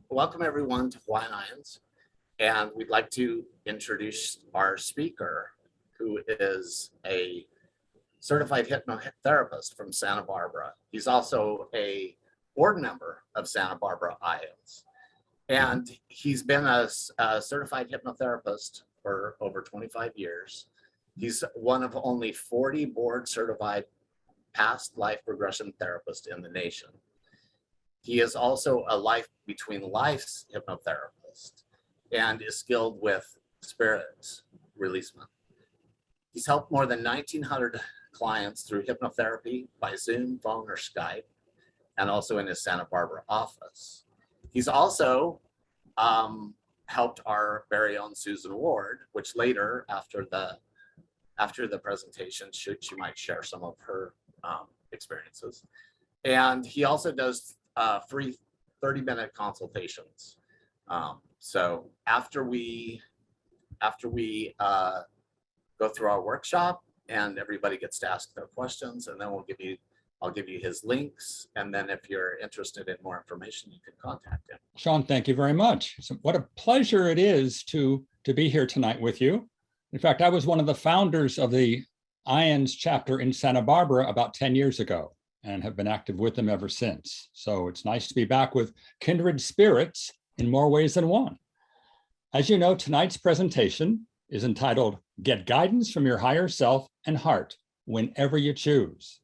welcome everyone to Hawaiian IANDS, and we'd like to introduce our speaker, who is a certified hypnotherapist from Santa Barbara. He's also a board member of Santa Barbara IANDS, and he's been a certified hypnotherapist for over 25 years. He's one of only 40 board certified past life regression therapists in the nation. He is also a life between lives hypnotherapist and is skilled with spirit releasement. He's helped more than 1,900 clients through hypnotherapy by Zoom, phone, or Skype, and also in his Santa Barbara office. He's also helped our very own Susan Ward, which later, after the presentation, she might share some of her experiences. And he also does free 30-minute consultations. So after we go through our workshop and everybody gets to ask their questions, and then I'll give you his links. And then if you're interested in more information, you can contact him. Sean, thank you very much. So what a pleasure it is to be here tonight with you. In fact, I was one of the founders of the IANDS chapter in Santa Barbara about 10 years ago and have been active with them ever since. So it's nice to be back with kindred spirits in more ways than one. As you know, tonight's presentation is entitled Get Guidance from Your Higher Self and Heart Whenever You Choose.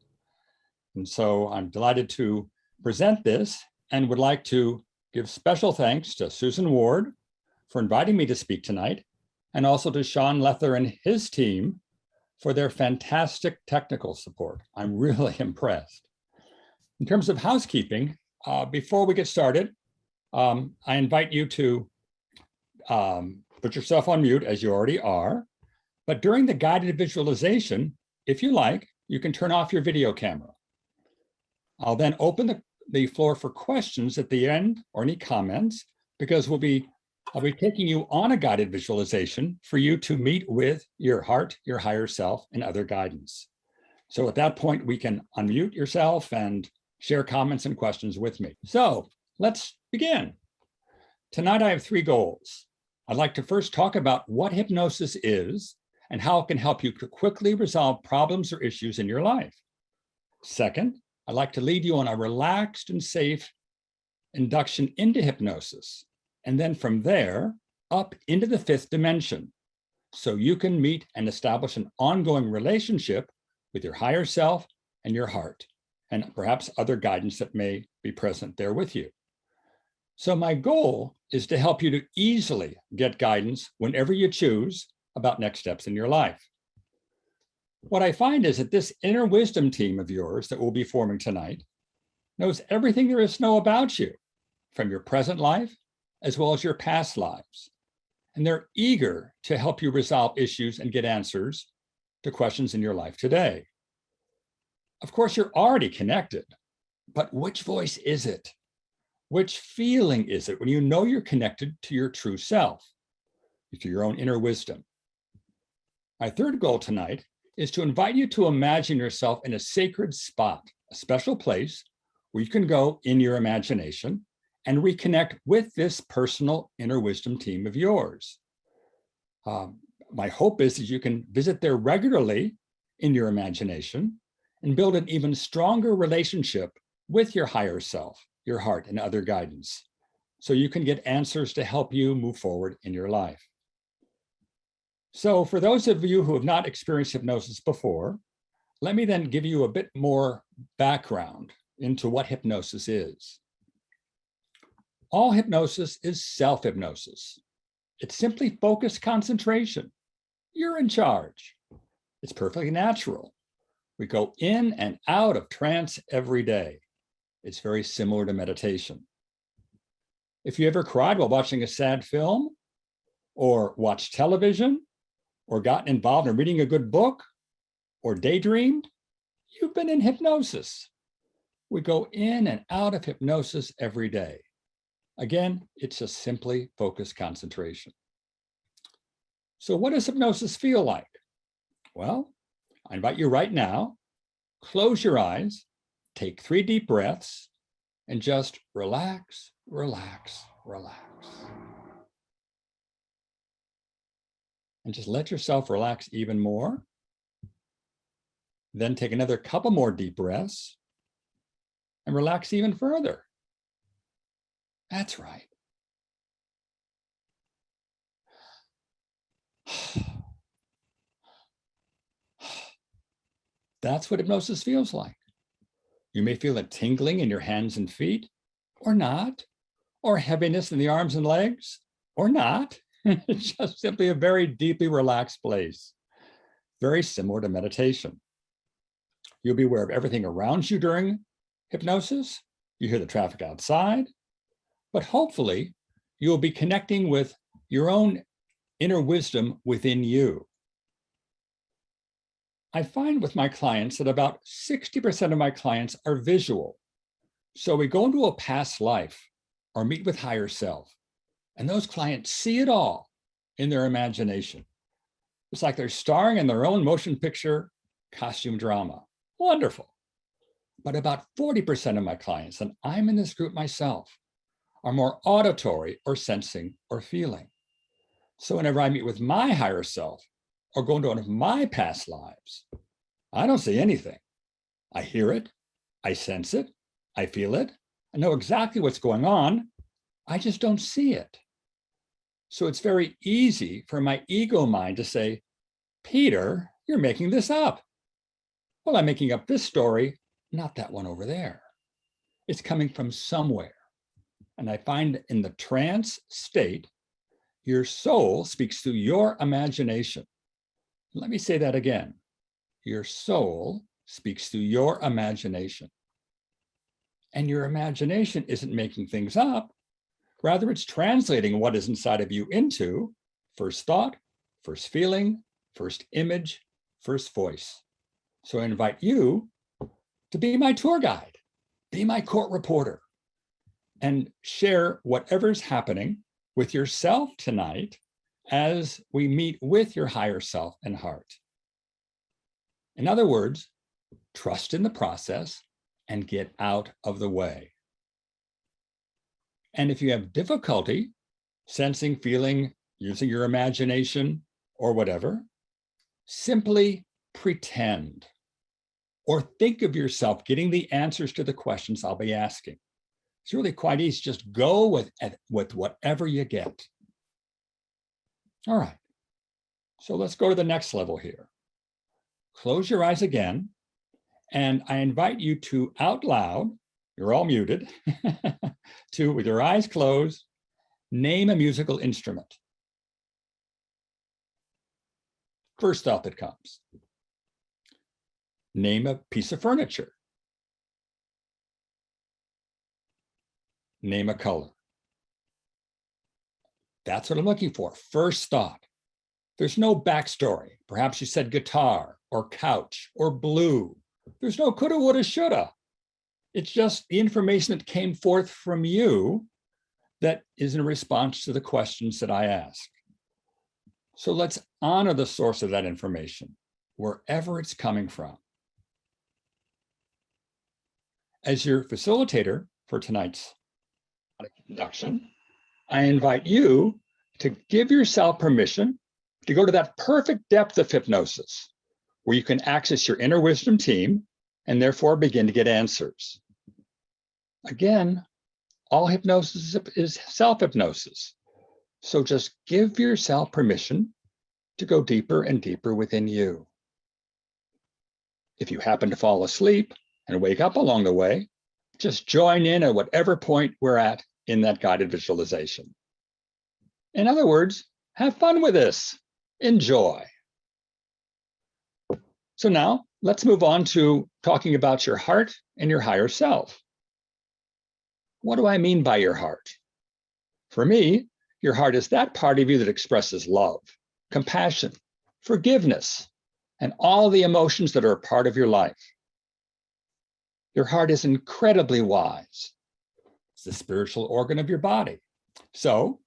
And so I'm delighted to present this and would like to give special thanks to Susan Ward for inviting me to speak tonight, and also to Sean Lether and his team for their fantastic technical support. I'm really impressed. In terms of housekeeping, before we get started, I invite you to put yourself on mute, as you already are. But during the guided visualization, if you like, you can turn off your video camera. I'll then open the floor for questions at the end or any comments, because I'll be taking you on a guided visualization for you to meet with your heart, your higher self, and other guidance. So at that point, we can unmute yourself and share comments and questions with me. So let's begin. Tonight, I have 3 goals. I'd like to first talk about what hypnosis is and how it can help you to quickly resolve problems or issues in your life. Second, I'd like to lead you on a relaxed and safe induction into hypnosis, and then from there up into the 5th dimension, so you can meet and establish an ongoing relationship with your higher self and your heart, and perhaps other guidance that may be present there with you. So my goal is to help you to easily get guidance whenever you choose about next steps in your life. What I find is that this inner wisdom team of yours that we'll be forming tonight knows everything there is to know about you, from your present life as well as your past lives. And they're eager to help you resolve issues and get answers to questions in your life today. Of course, you're already connected, but which voice is it? Which feeling is it when you know you're connected to your true self, to your own inner wisdom? My third goal tonight is to invite you to imagine yourself in a sacred spot, a special place where you can go in your imagination and reconnect with this personal inner wisdom team of yours. My hope is that you can visit there regularly in your imagination and build an even stronger relationship with your higher self, your heart, and other guidance, so you can get answers to help you move forward in your life. So for those of you who have not experienced hypnosis before, let me then give you a bit more background into what hypnosis is. All hypnosis is self-hypnosis. It's simply focused concentration. You're in charge. It's perfectly natural. We go in and out of trance every day. It's very similar to meditation. If you ever cried while watching a sad film, or watched television, or gotten involved in reading a good book, or daydreamed, you've been in hypnosis. We go in and out of hypnosis every day. Again, it's just simply focused concentration. So what does hypnosis feel like? Well, I invite you right now, close your eyes, take 3 deep breaths, and just relax, relax, relax. And just let yourself relax even more. Then take another couple more deep breaths and relax even further. That's right. That's what hypnosis feels like. You may feel a tingling in your hands and feet, or not, or heaviness in the arms and legs, or not. It's just simply a very deeply relaxed place, very similar to meditation. You'll be aware of everything around you during hypnosis. You hear the traffic outside, but hopefully you'll be connecting with your own inner wisdom within you. I find with my clients that about 60% of my clients are visual. So we go into a past life or meet with higher self, and those clients see it all in their imagination. It's like they're starring in their own motion picture costume drama. Wonderful. But about 40% of my clients, and I'm in this group myself, are more auditory or sensing or feeling. So whenever I meet with my higher self or go into one of my past lives, I don't see anything. I hear it, I sense it, I feel it, I know exactly what's going on, I just don't see it. So it's very easy for my ego mind to say, Peter, you're making this up. Well, I'm making up this story, not that one over there. It's coming from somewhere. And I find in the trance state, your soul speaks through your imagination. Let me say that again. Your soul speaks through your imagination. And your imagination isn't making things up. Rather, it's translating what is inside of you into first thought, first feeling, first image, first voice. So I invite you to be my tour guide, be my court reporter, and share whatever's happening with yourself tonight as we meet with your higher self and heart. In other words, trust in the process and get out of the way. And if you have difficulty sensing, feeling, using your imagination or whatever, simply pretend or think of yourself getting the answers to the questions I'll be asking. It's really quite easy. Just go with whatever you get. All right. So let's go to the next level here. Close your eyes again. And I invite you to out loud, you're all muted, to, with your eyes closed, name a musical instrument. First thought that comes. Name a piece of furniture. Name a color. That's what I'm looking for. First thought. There's no backstory. Perhaps you said guitar or couch or blue. There's no coulda, woulda, shoulda. It's just the information that came forth from you that is in response to the questions that I ask. So let's honor the source of that information, wherever it's coming from. As your facilitator for tonight's induction, I invite you to give yourself permission to go to that perfect depth of hypnosis where you can access your inner wisdom team and therefore begin to get answers. Again, all hypnosis is self-hypnosis. So just give yourself permission to go deeper and deeper within you. If you happen to fall asleep and wake up along the way, just join in at whatever point we're at in that guided visualization. In other words, have fun with this. Enjoy. So now let's move on to talking about your heart and your higher self. What do I mean by your heart? For me, your heart is that part of you that expresses love, compassion, forgiveness, and all the emotions that are a part of your life. Your heart is incredibly wise. It's the spiritual organ of your body. So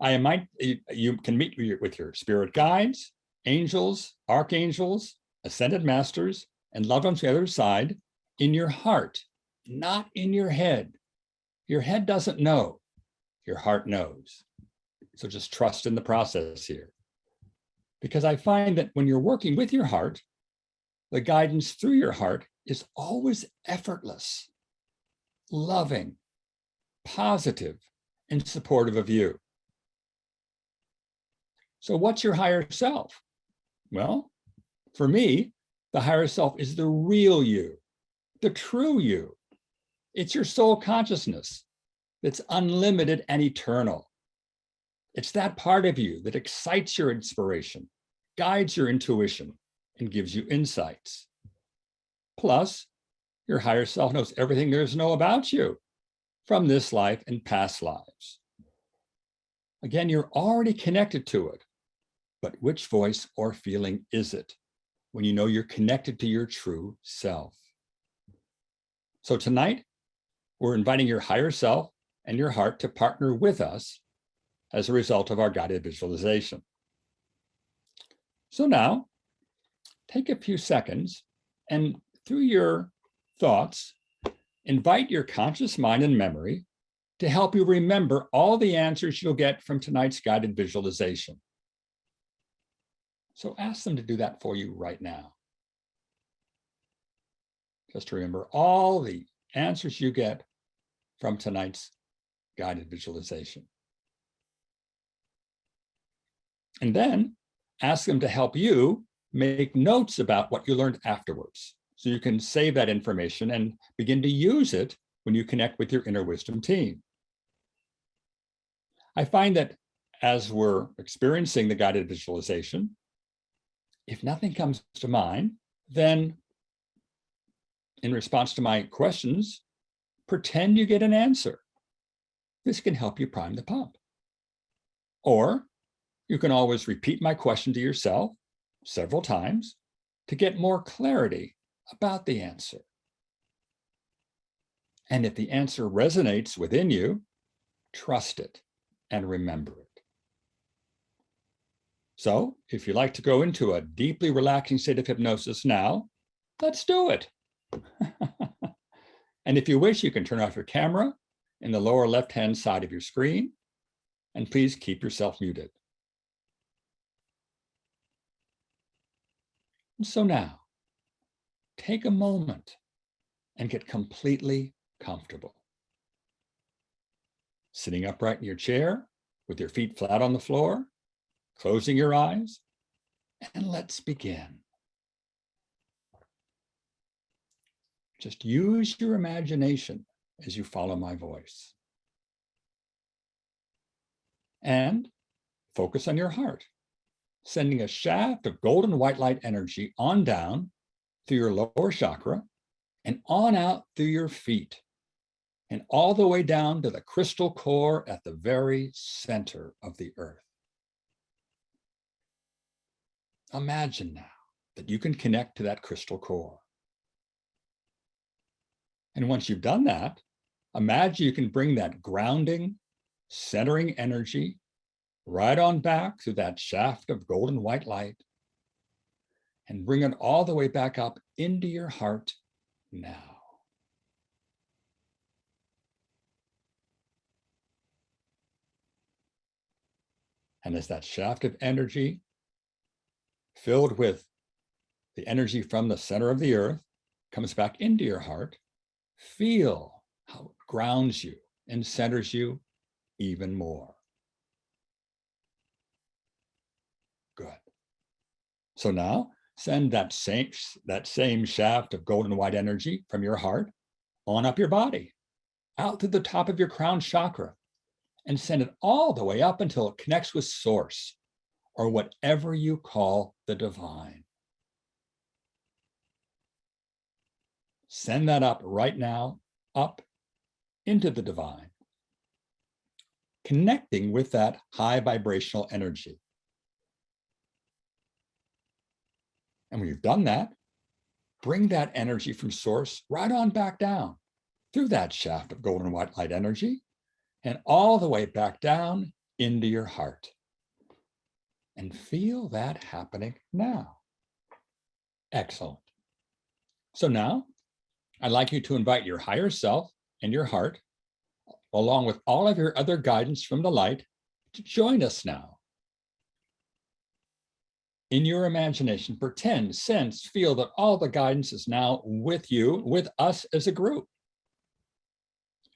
you can meet with your spirit guides, angels, archangels, ascended masters, and loved ones on the other side in your heart, not in your head. Your head doesn't know. Your heart knows. So just trust in the process here. Because I find that when you're working with your heart, the guidance through your heart is always effortless, loving, positive, and supportive of you. So what's your higher self? Well, for me, the higher self is the real you, the true you. It's your soul consciousness that's unlimited and eternal. It's that part of you that excites your inspiration, guides your intuition, and gives you insights. Plus, your higher self knows everything there is to know about you from this life and past lives. Again, you're already connected to it, but which voice or feeling is it when you know you're connected to your true self? So tonight, we're inviting your higher self and your heart to partner with us as a result of our guided visualization. So now, take a few seconds and through your thoughts, invite your conscious mind and memory to help you remember all the answers you'll get from tonight's guided visualization. So ask them to do that for you right now. Just to remember all the answers you get from tonight's guided visualization. And then ask them to help you make notes about what you learned afterwards, so you can save that information and begin to use it when you connect with your inner wisdom team. I find that as we're experiencing the guided visualization, if nothing comes to mind, then in response to my questions, pretend you get an answer. This can help you prime the pump. Or you can always repeat my question to yourself several times to get more clarity about the answer. And if the answer resonates within you, trust it and remember it. So if you'd like to go into a deeply relaxing state of hypnosis now, let's do it. And if you wish, you can turn off your camera in the lower left-hand side of your screen, and please keep yourself muted. So now, take a moment and get completely comfortable. Sitting upright in your chair with your feet flat on the floor, closing your eyes, and let's begin. Just use your imagination as you follow my voice. And focus on your heart, sending a shaft of golden white light energy on down through your lower chakra and on out through your feet and all the way down to the crystal core at the very center of the earth. Imagine now that you can connect to that crystal core. And once you've done that, imagine you can bring that grounding, centering energy right on back through that shaft of golden white light and bring it all the way back up into your heart now. And as that shaft of energy filled with the energy from the center of the earth comes back into your heart, feel how it grounds you and centers you even more. Good. So now send that same shaft of golden white energy from your heart on up your body, out to the top of your crown chakra, and send it all the way up until it connects with source, or whatever you call the divine. Send that up right now, up into the divine, connecting with that high vibrational energy. And when you've done that, bring that energy from source right on back down through that shaft of golden white light energy and all the way back down into your heart. And feel that happening now. Excellent. So now I'd like you to invite your higher self and your heart, along with all of your other guidance from the light, to join us now. In your imagination, pretend, sense, feel that all the guidance is now with you, with us as a group.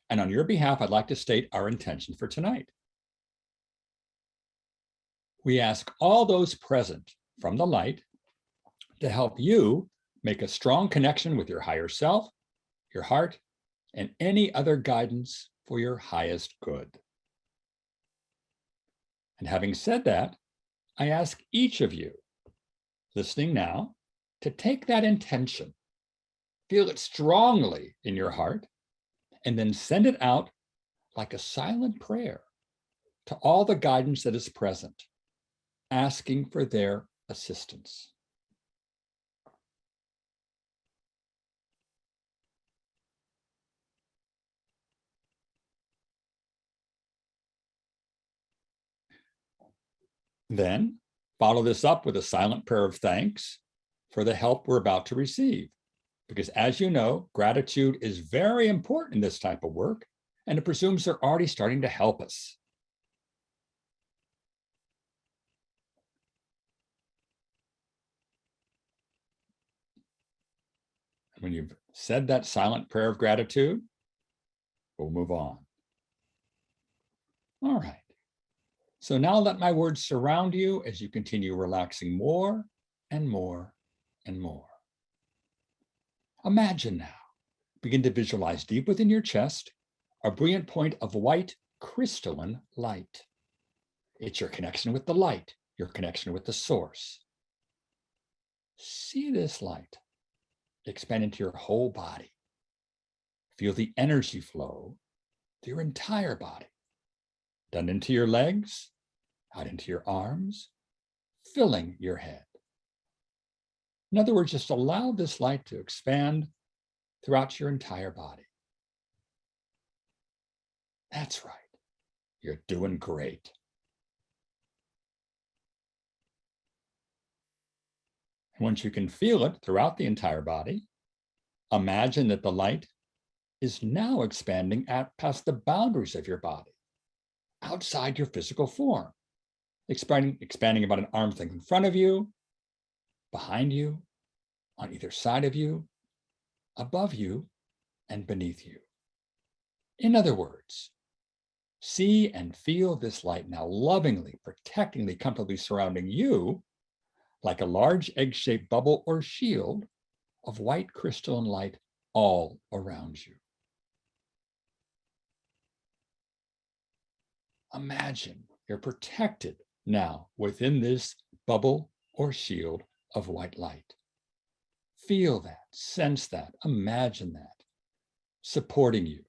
And on your behalf, I'd like to state our intention for tonight. We ask all those present from the light to help you make a strong connection with your higher self, your heart, and any other guidance for your highest good. And having said that, I ask each of you listening now to take that intention, feel it strongly in your heart, and then send it out like a silent prayer to all the guidance that is present, asking for their assistance. Then follow this up with a silent prayer of thanks for the help we're about to receive. Because as you know, gratitude is very important in this type of work, and it presumes they're already starting to help us. When you've said that silent prayer of gratitude, we'll move on. All right. So now let my words surround you as you continue relaxing more and more and more. Imagine now, begin to visualize deep within your chest a brilliant point of white crystalline light. It's your connection with the light, your connection with the source. See this light expand into your whole body. Feel the energy flow through your entire body, down into your legs, out into your arms, filling your head. In other words, just allow this light to expand throughout your entire body. That's right. You're doing great. And once you can feel it throughout the entire body, imagine that the light is now expanding out past the boundaries of your body, outside your physical form, expanding about an arm's length in front of you, behind you, on either side of you, above you, and beneath you. In other words, see and feel this light now lovingly, protectingly, comfortably surrounding you like a large egg-shaped bubble or shield of white crystalline light all around you. Imagine you're protected now within this bubble or shield of white light. Feel that, sense that, imagine that, supporting you.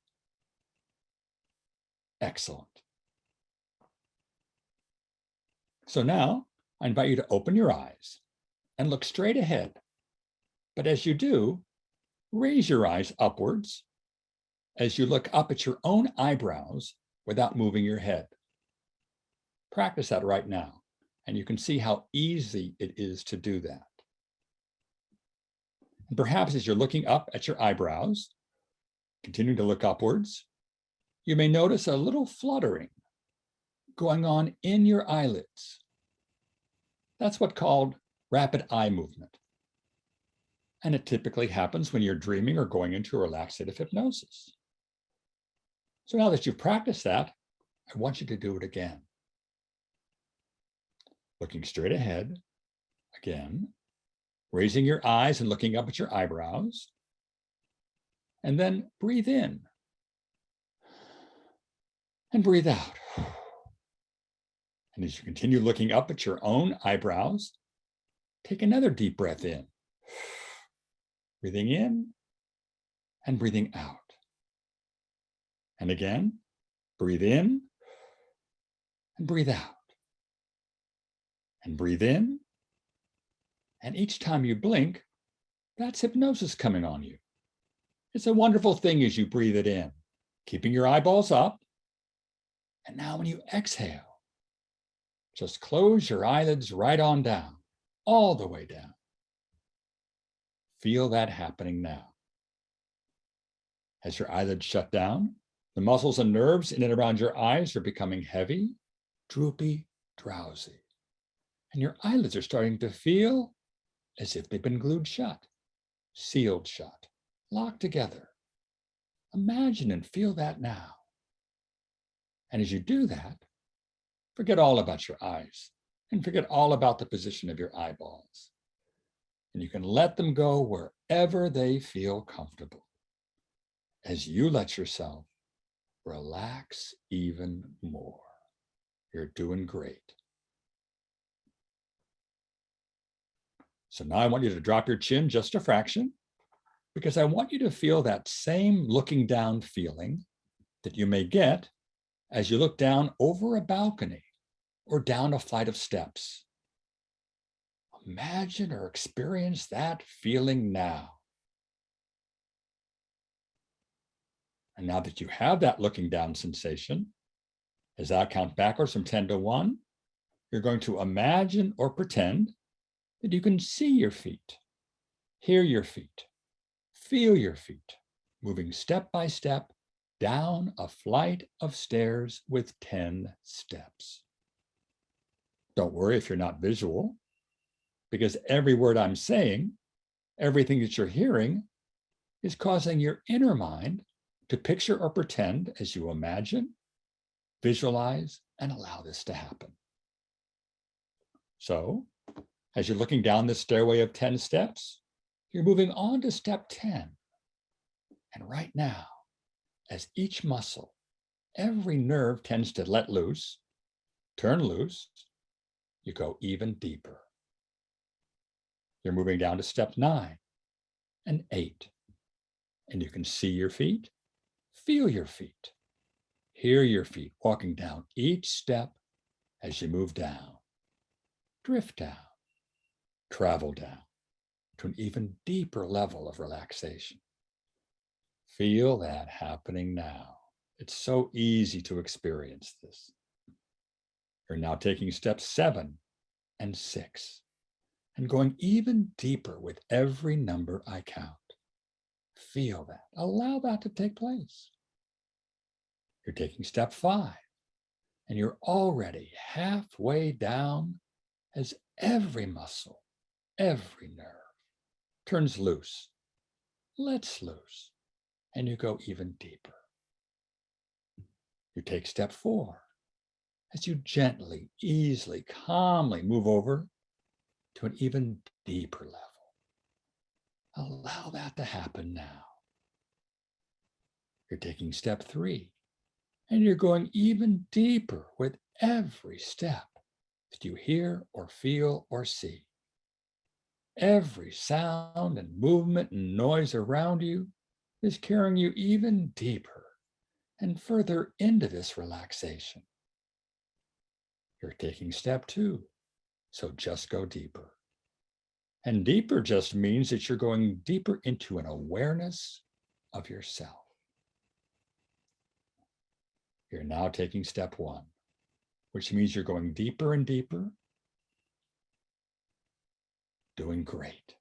Excellent. So now I invite you to open your eyes and look straight ahead. But as you do, raise your eyes upwards as you look up at your own eyebrows without moving your head. Practice that right now, and you can see how easy it is to do that. And perhaps as you're looking up at your eyebrows, continue to look upwards, you may notice a little fluttering going on in your eyelids. That's what's called rapid eye movement. And it typically happens when you're dreaming or going into a relaxative hypnosis. So now that you've practiced that, I want you to do it again. Looking straight ahead, again, raising your eyes and looking up at your eyebrows, and then breathe in and breathe out. And as you continue looking up at your own eyebrows, take another deep breath in, breathing in and breathing out. And again, breathe in and breathe out. And breathe in. And each time you blink, that's hypnosis coming on you. It's a wonderful thing as you breathe it in, keeping your eyeballs up. And now when you exhale, just close your eyelids right on down, all the way down. Feel that happening now. As your eyelids shut down, The muscles and nerves in and around your eyes are becoming heavy, droopy, drowsy. And your eyelids are starting to feel as if they've been glued shut, sealed shut, locked together. Imagine and feel that now. And as you do that, forget all about your eyes and forget all about the position of your eyeballs. And you can let them go wherever they feel comfortable. As you let yourself relax even more. You're doing great. So now I want you to drop your chin just a fraction, because I want you to feel that same looking down feeling that you may get as you look down over a balcony or down a flight of steps. Imagine or experience that feeling now. And now that you have that looking down sensation, as I count backwards from 10 to 1, you're going to imagine or pretend that you can see your feet, hear your feet, feel your feet, moving step by step down a flight of stairs with 10 steps. Don't worry if you're not visual, because every word I'm saying, everything that you're hearing, is causing your inner mind to picture or pretend as you imagine, visualize, and allow this to happen. So, as you're looking down this stairway of 10 steps, you're moving on to step 10. And right now, as each muscle, every nerve tends to let loose, turn loose, you go even deeper. You're moving down to step 9 and 8. And you can see your feet, feel your feet, hear your feet walking down each step as you move down. Drift down, travel down to an even deeper level of relaxation. Feel that happening now. It's so easy to experience this. You're now taking steps 7 and 6 and going even deeper with every number I count. Feel that. Allow that to take place. You're taking step 5 and you're already halfway down as every muscle, every nerve turns loose, lets loose, and you go even deeper. You take step 4 as you gently, easily, calmly move over to an even deeper level. Allow that to happen now. You're taking step 3 and you're going even deeper with every step that you hear or feel or see. Every sound and movement and noise around you is carrying you even deeper and further into this relaxation. You're taking step 2, so just go deeper. And deeper just means that you're going deeper into an awareness of yourself. You're now taking step 1, which means you're going deeper and deeper. Doing great.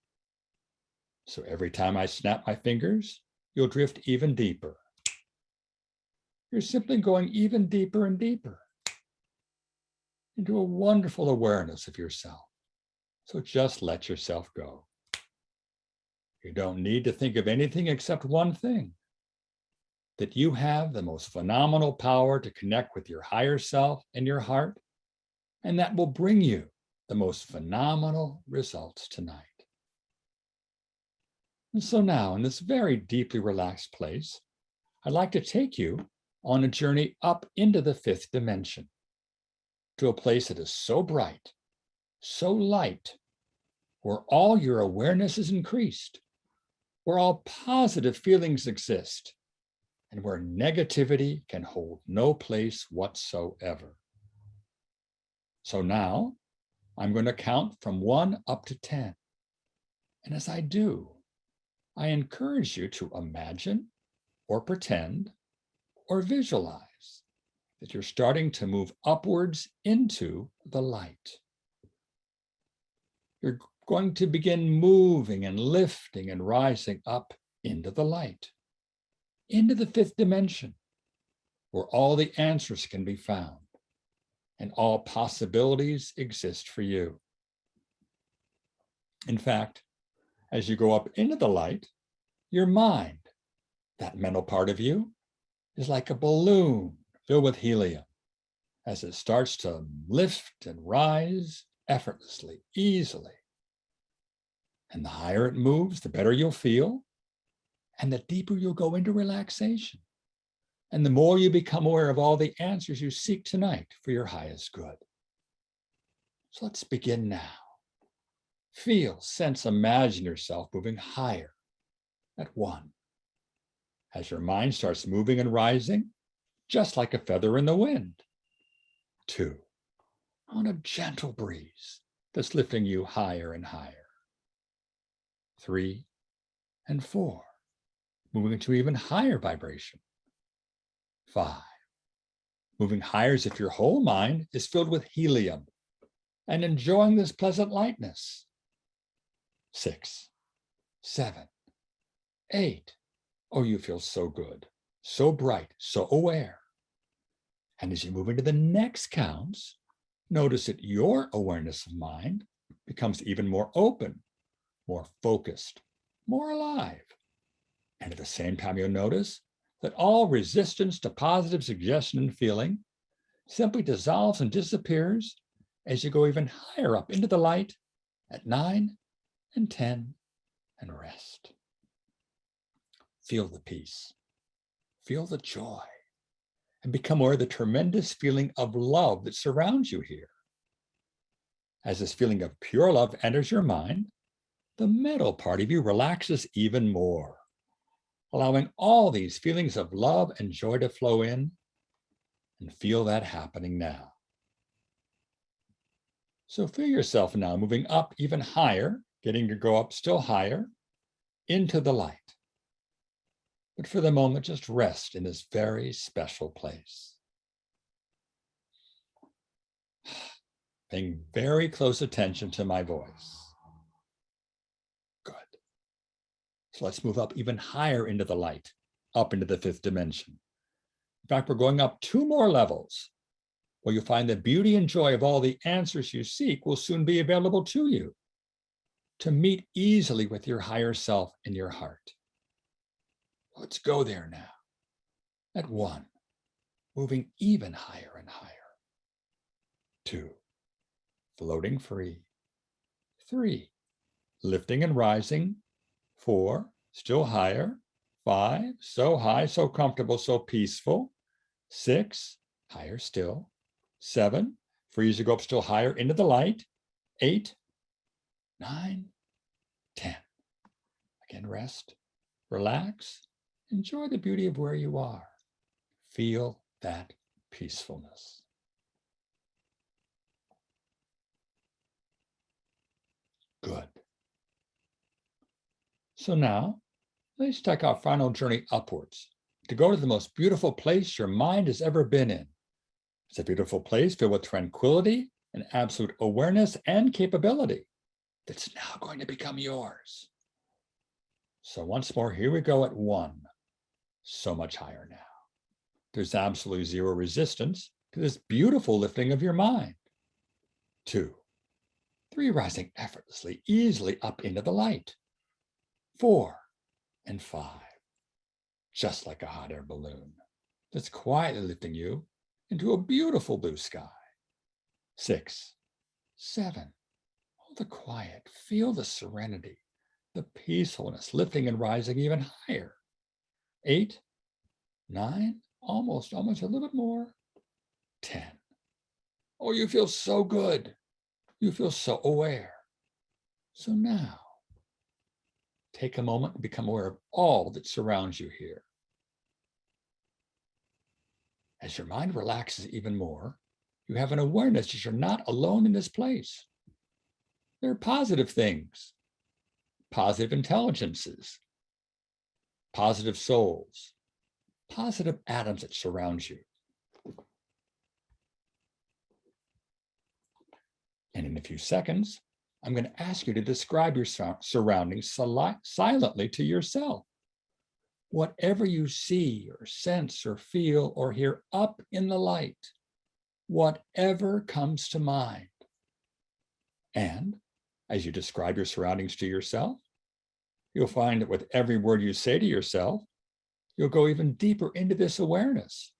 So every time I snap my fingers, you'll drift even deeper. You're simply going even deeper and deeper into a wonderful awareness of yourself. So just let yourself go. You don't need to think of anything except one thing, that you have the most phenomenal power to connect with your higher self and your heart, and that will bring you the most phenomenal results tonight. And so now, in this very deeply relaxed place, I'd like to take you on a journey up into the 5th dimension, to a place that is so bright, so light, where all your awareness is increased, where all positive feelings exist, and where negativity can hold no place whatsoever. So now, I'm going to count from 1 up to 10. And as I do, I encourage you to imagine or pretend or visualize that you're starting to move upwards into the light. You're going to begin moving and lifting and rising up into the light, into the 5th dimension, where all the answers can be found and all possibilities exist for you. In fact, as you go up into the light, your mind, that mental part of you, is like a balloon filled with helium as it starts to lift and rise effortlessly, easily. And the higher it moves, the better you'll feel, and the deeper you'll go into relaxation. And the more you become aware of all the answers you seek tonight for your highest good. So let's begin now. Feel, sense, imagine yourself moving higher at 1. As your mind starts moving and rising, just like a feather in the wind. 2. On a gentle breeze that's lifting you higher and higher. 3 and 4, moving into even higher vibration. 5, moving higher as if your whole mind is filled with helium and enjoying this pleasant lightness. 6, 7, 8. Oh, you feel so good, so bright, so aware. And as you move into the next counts, notice that your awareness of mind becomes even more open, more focused, more alive. And at the same time, you'll notice that all resistance to positive suggestion and feeling simply dissolves and disappears as you go even higher up into the light at 9 and 10 and rest. Feel the peace, feel the joy, and become aware of the tremendous feeling of love that surrounds you here. As this feeling of pure love enters your mind, the middle part of you relaxes even more, allowing all these feelings of love and joy to flow in, and feel that happening now. So feel yourself now moving up even higher, getting to go up still higher into the light. But for the moment, just rest in this very special place. Paying very close attention to my voice. Good. So let's move up even higher into the light, up into the 5th dimension. In fact, we're going up 2 more levels, where you'll find the beauty and joy of all the answers you seek will soon be available to you to meet easily with your higher self in your heart. Let's go there now. At 1, moving even higher and higher. 2, floating free. 3, lifting and rising. 4, still higher. 5, so high, so comfortable, so peaceful. 6, higher still. 7, free as you go up still higher into the light. 8, 9, 10. Again, rest, relax, enjoy the beauty of where you are. Feel that peacefulness. Good. So now, let's take our final journey upwards to go to the most beautiful place your mind has ever been in. It's a beautiful place filled with tranquility and absolute awareness and capability that's now going to become yours. So once more, here we go at 1. So much higher now. There's absolutely 0 resistance to this beautiful lifting of your mind. 2, 3, rising effortlessly, easily up into the light. 4 and 5, just like a hot air balloon that's quietly lifting you into a beautiful blue sky. 6, 7, all the quiet, feel the serenity, the peacefulness, lifting and rising even higher. 8, 9, almost a little bit more. 10. Oh, you feel so good. You feel so aware. So now, take a moment and become aware of all that surrounds you here. As your mind relaxes even more, you have an awareness that you're not alone in this place. There are positive things, positive intelligences, positive souls, positive atoms that surround you. And in a few seconds, I'm going to ask you to describe your surroundings silently to yourself. whatever you see or sense or feel or hear up in the light, whatever comes to mind. And as you describe your surroundings to yourself, you'll find that with every word you say to yourself, you'll go even deeper into this awareness,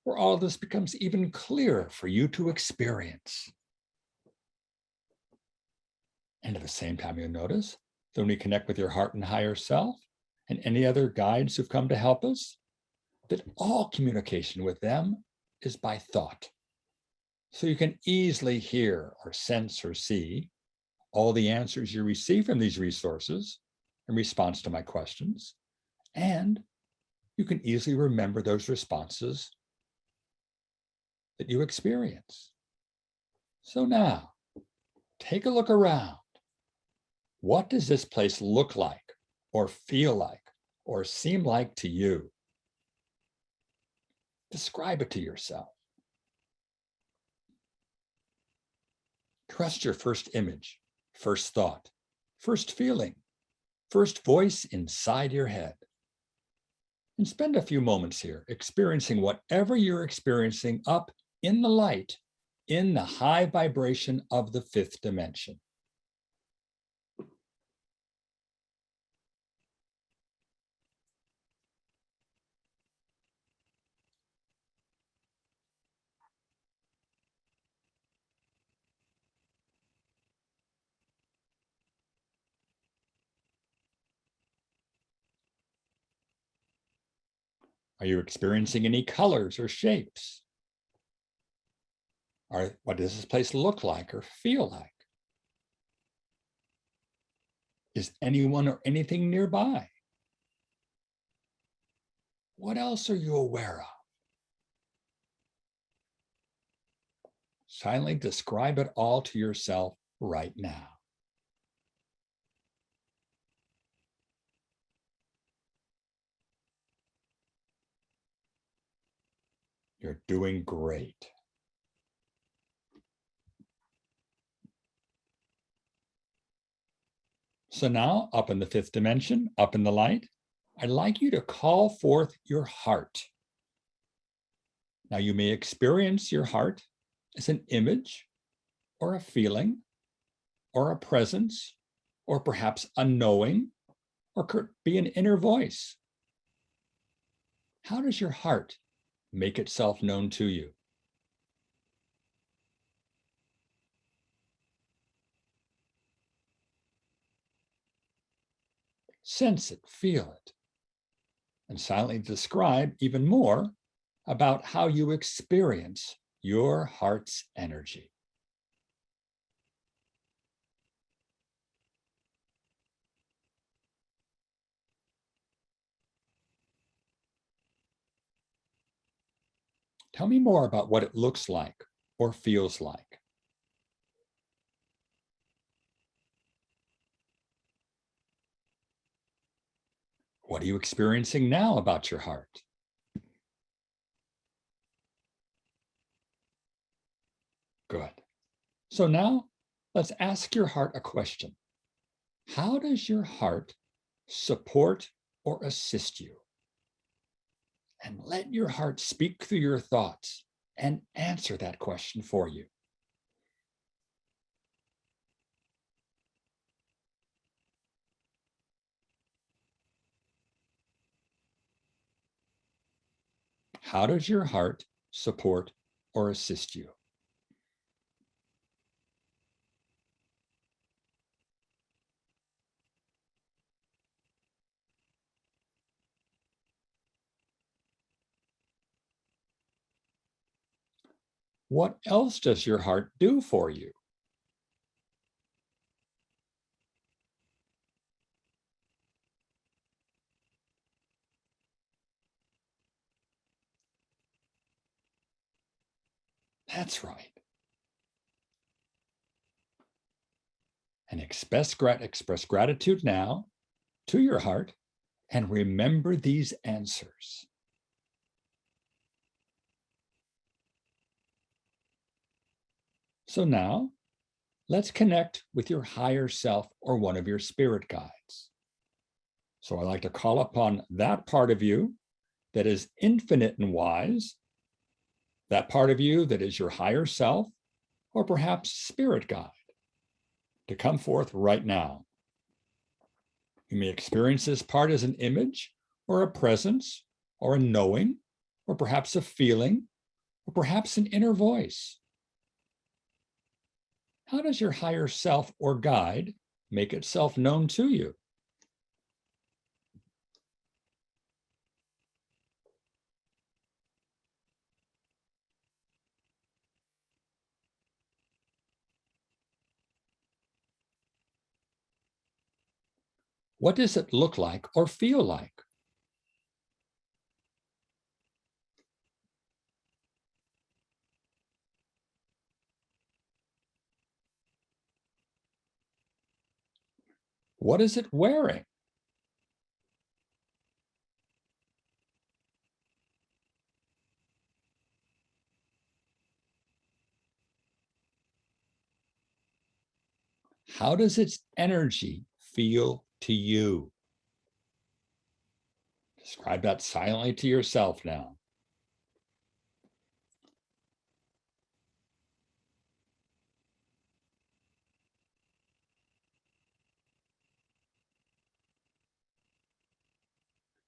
where all of this becomes even clearer for you to experience. And at the same time, you'll notice that when we connect with your heart and higher self and any other guides who've come to help us, that all communication with them is by thought. So you can easily hear or sense or see all the answers you receive from these resources in response to my questions. And you can easily remember those responses that you experience. So now, take a look around. What does this place look like, or feel like, or seem like to you? Describe it to yourself. Trust your first image, first thought, first feeling, first voice inside your head. And spend a few moments here experiencing whatever you're experiencing up in the light, in the high vibration of the fifth dimension. Are you experiencing any colors or shapes? What does this place look like or feel like? Is anyone or anything nearby? What else are you aware of? Silently describe it all to yourself right now. You're doing great. So now, up in the fifth dimension, up in the light, I'd like you to call forth your heart. Now, you may experience your heart as an image or a feeling or a presence or perhaps a knowing, or could be an inner voice. How does your heart make itself known to you? Sense it, feel it, and silently describe even more about how you experience your heart's energy. Tell me more about what it looks like or feels like. What are you experiencing now about your heart? Good. So now let's ask your heart a question. How does your heart support or assist you? And let your heart speak through your thoughts and answer that question for you. How does your heart support or assist you? What else does your heart do for you? That's right. And express gratitude now to your heart and remember these answers. So now let's connect with your higher self or one of your spirit guides. So I like to call upon that part of you that is infinite and wise, that part of you that is your higher self, or perhaps spirit guide, to come forth right now. You may experience this part as an image, or a presence, or a knowing, or perhaps a feeling, or perhaps an inner voice. How does your higher self or guide make itself known to you? What does it look like or feel like? What is it wearing? How does its energy feel to you? Describe that silently to yourself now.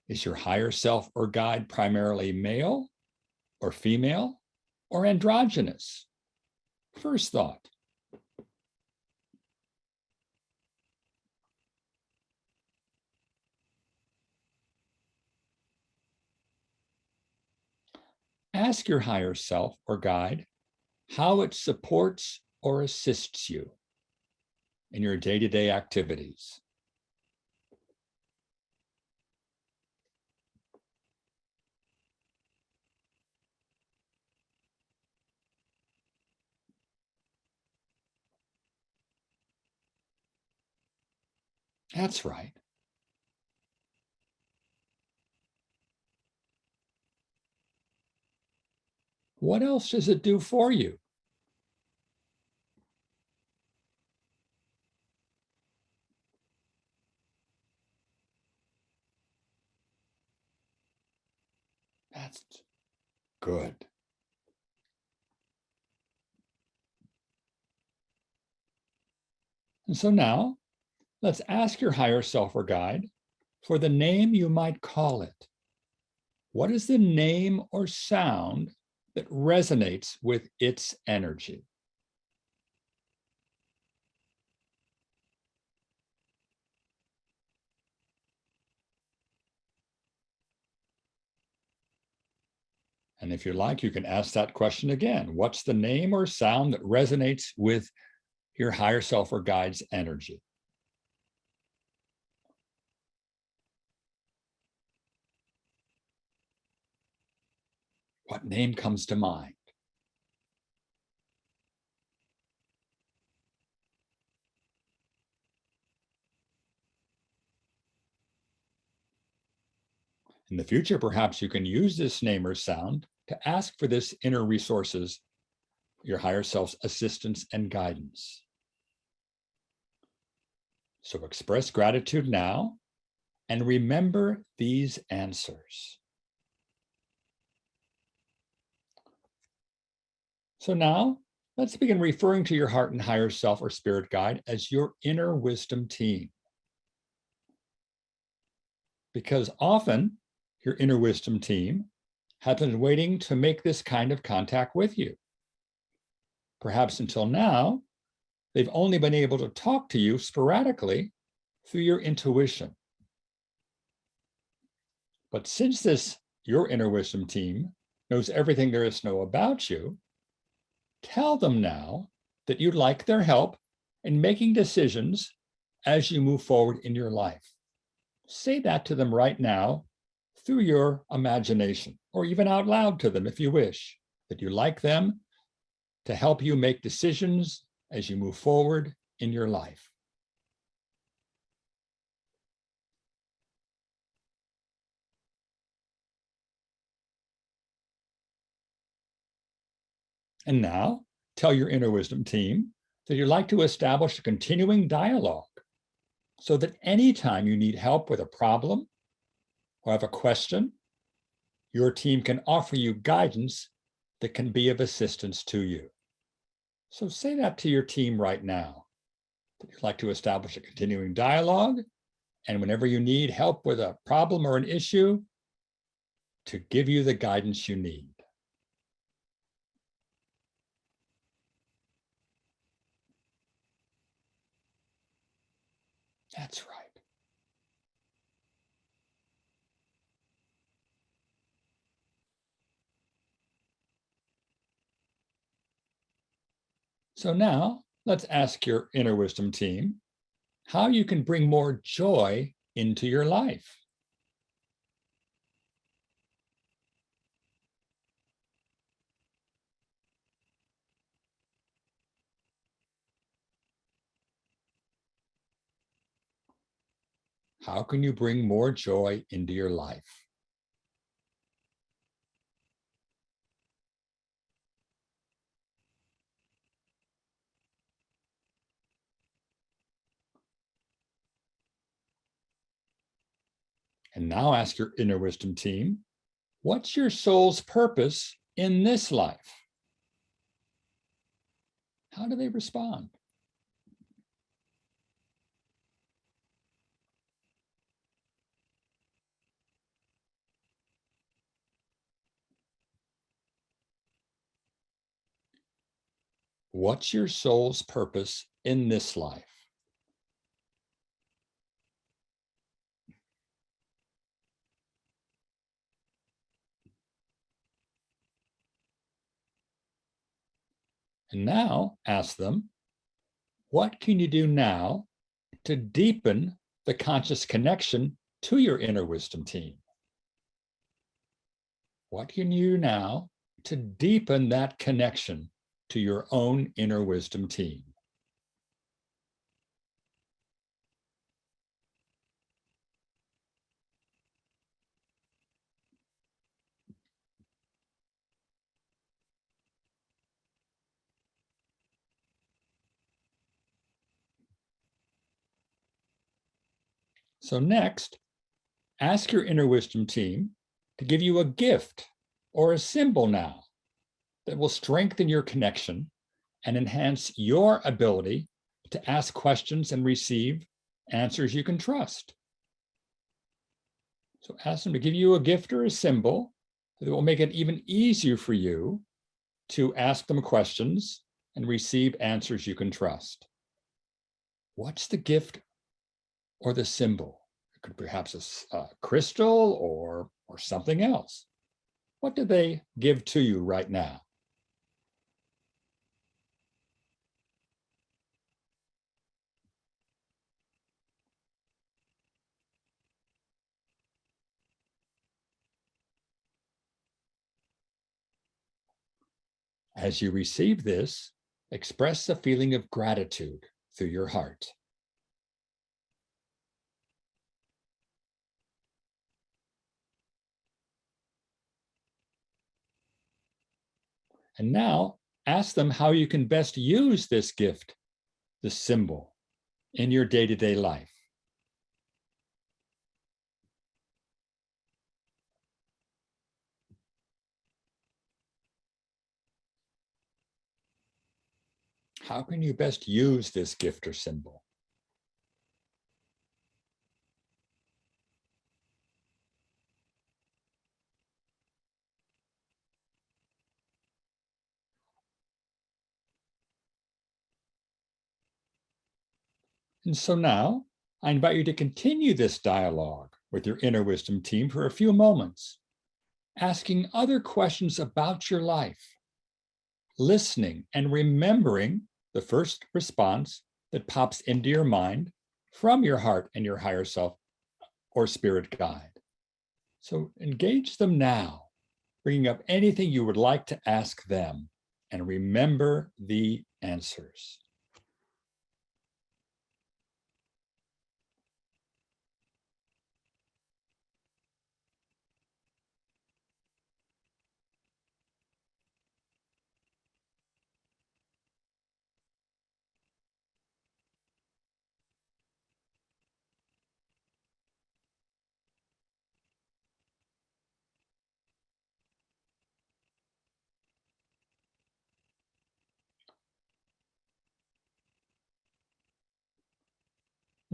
Is your higher self or guide primarily male or female or androgynous? First thought. Ask your higher self or guide how it supports or assists you in your day-to-day activities. That's right. What else does it do for you? That's good. And so now, let's ask your higher self or guide for the name you might call it. What is the name or sound that resonates with its energy? And if you like, you can ask that question again. What's the name or sound that resonates with your higher self or guide's energy? What name comes to mind? In the future, perhaps you can use this name or sound to ask for this inner resources, your higher self's assistance and guidance. So express gratitude now and remember these answers. So now let's begin referring to your heart and higher self or spirit guide as your inner wisdom team. Because often your inner wisdom team has been waiting to make this kind of contact with you. Perhaps until now, they've only been able to talk to you sporadically through your intuition. But since your inner wisdom team knows everything there is to know about you, tell them now that you'd like their help in making decisions as you move forward in your life. Say that to them right now through your imagination, or even out loud to them if you wish, that you like them to help you make decisions as you move forward in your life. And now, tell your inner wisdom team that you'd like to establish a continuing dialogue so that anytime you need help with a problem or have a question, your team can offer you guidance that can be of assistance to you. So say that to your team right now, that you'd like to establish a continuing dialogue, and whenever you need help with a problem or an issue, to give you the guidance you need. That's right. So now let's ask your inner wisdom team how you can bring more joy into your life. How can you bring more joy into your life? And now ask your inner wisdom team, what's your soul's purpose in this life? How do they respond? What's your soul's purpose in this life? And now ask them, what can you do now to deepen the conscious connection to your inner wisdom team? What can you do now to deepen that connection to your own inner wisdom team? So next, ask your inner wisdom team to give you a gift or a symbol now that will strengthen your connection and enhance your ability to ask questions and receive answers you can trust. So ask them to give you a gift or a symbol that will make it even easier for you to ask them questions and receive answers you can trust. What's the gift or the symbol? It could perhaps a crystal or something else. What do they give to you right now? As you receive this, express a feeling of gratitude through your heart. And now ask them how you can best use this gift, this symbol, in your day-to-day life. How can you best use this gift or symbol? And so now I invite you to continue this dialogue with your inner wisdom team for a few moments, asking other questions about your life, listening and remembering the first response that pops into your mind from your heart and your higher self or spirit guide. So engage them now, bringing up anything you would like to ask them, and remember the answers.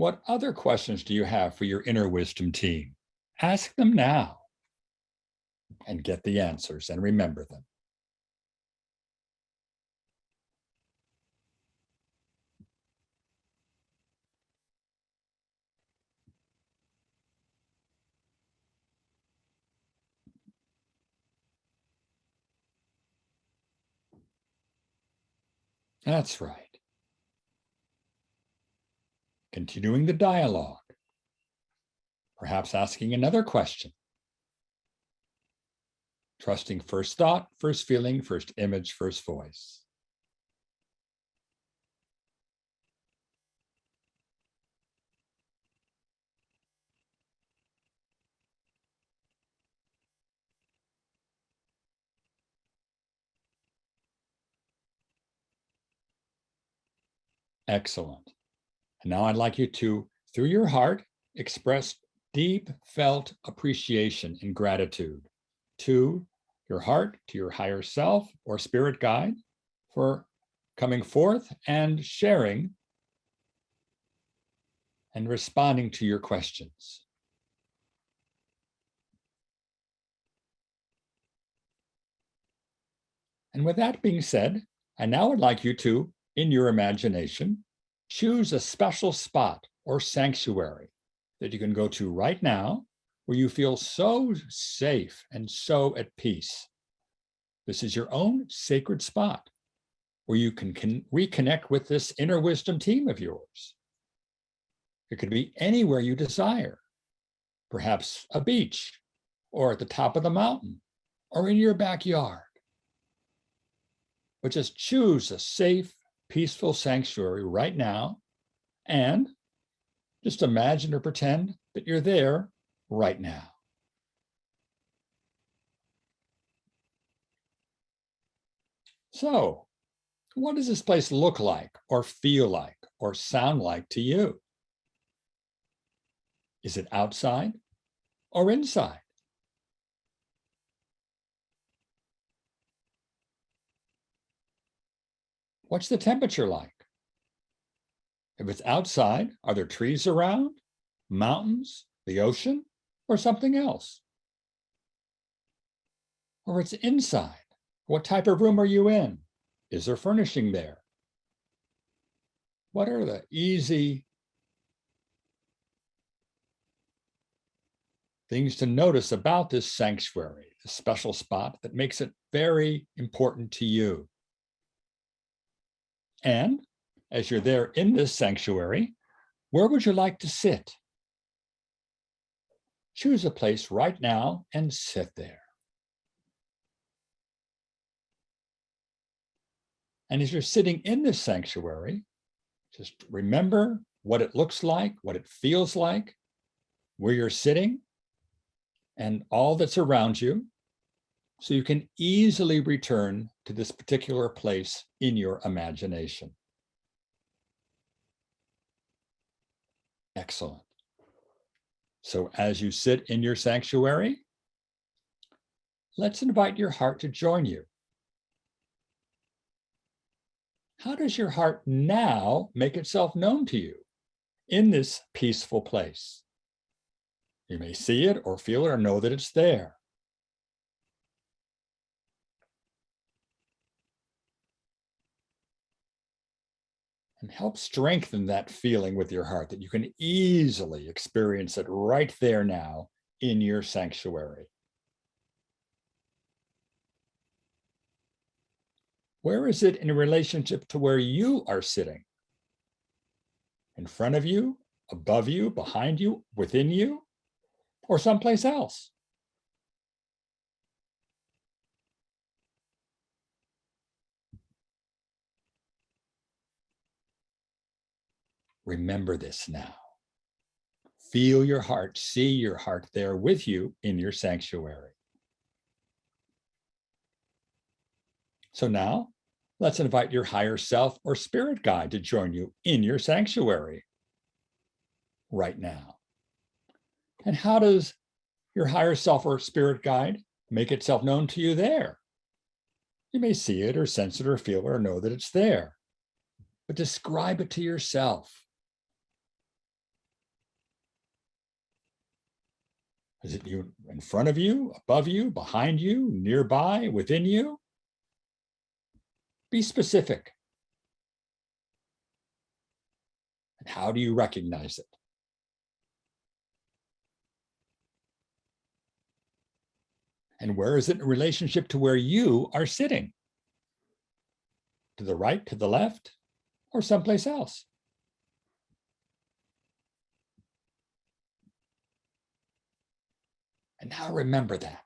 What other questions do you have for your inner wisdom team? Ask them now and get the answers and remember them. That's right. Continuing the dialogue. Perhaps asking another question. Trusting first thought, first feeling, first image, first voice. Excellent. And now I'd like you to, through your heart, express deep felt appreciation and gratitude to your heart, to your higher self or spirit guide for coming forth and sharing and responding to your questions. And with that being said, I now would like you to, in your imagination, choose a special spot or sanctuary that you can go to right now where you feel so safe and so at peace. This is your own sacred spot where you can reconnect with this inner wisdom team of yours. It could be anywhere you desire, perhaps a beach or at the top of the mountain or in your backyard. But just choose a safe, peaceful sanctuary right now and just imagine or pretend that you're there right now. So, what does this place look like or feel like or sound like to you? Is it outside or inside? What's the temperature like? If it's outside, are there trees around, mountains, the ocean, or something else? Or it's inside. What type of room are you in? Is there furnishing there? What are the easy things to notice about this sanctuary, this special spot that makes it very important to you? And as you're there in this sanctuary, where would you like to sit? Choose a place right now and sit there. And as you're sitting in this sanctuary, just remember what it looks like, what it feels like, where you're sitting, and all that's around you, so you can easily return to this particular place in your imagination. Excellent. So as you sit in your sanctuary, let's invite your heart to join you. How does your heart now make itself known to you in this peaceful place? You may see it or feel it or know that it's there. And help strengthen that feeling with your heart that you can easily experience it right there now in your sanctuary. Where is it in relationship to where you are sitting? In front of you, above you, behind you, within you, or someplace else? Remember this now. Feel your heart, see your heart there with you in your sanctuary. So now, let's invite your higher self or spirit guide to join you in your sanctuary right now. And how does your higher self or spirit guide make itself known to you there? You may see it or sense it or feel it or know that it's there, but describe it to yourself. Is it you in front of you, above you, behind you, nearby, within you? Be specific. And how do you recognize it? And where is it in relationship to where you are sitting? To the right, to the left, or someplace else? And now remember that.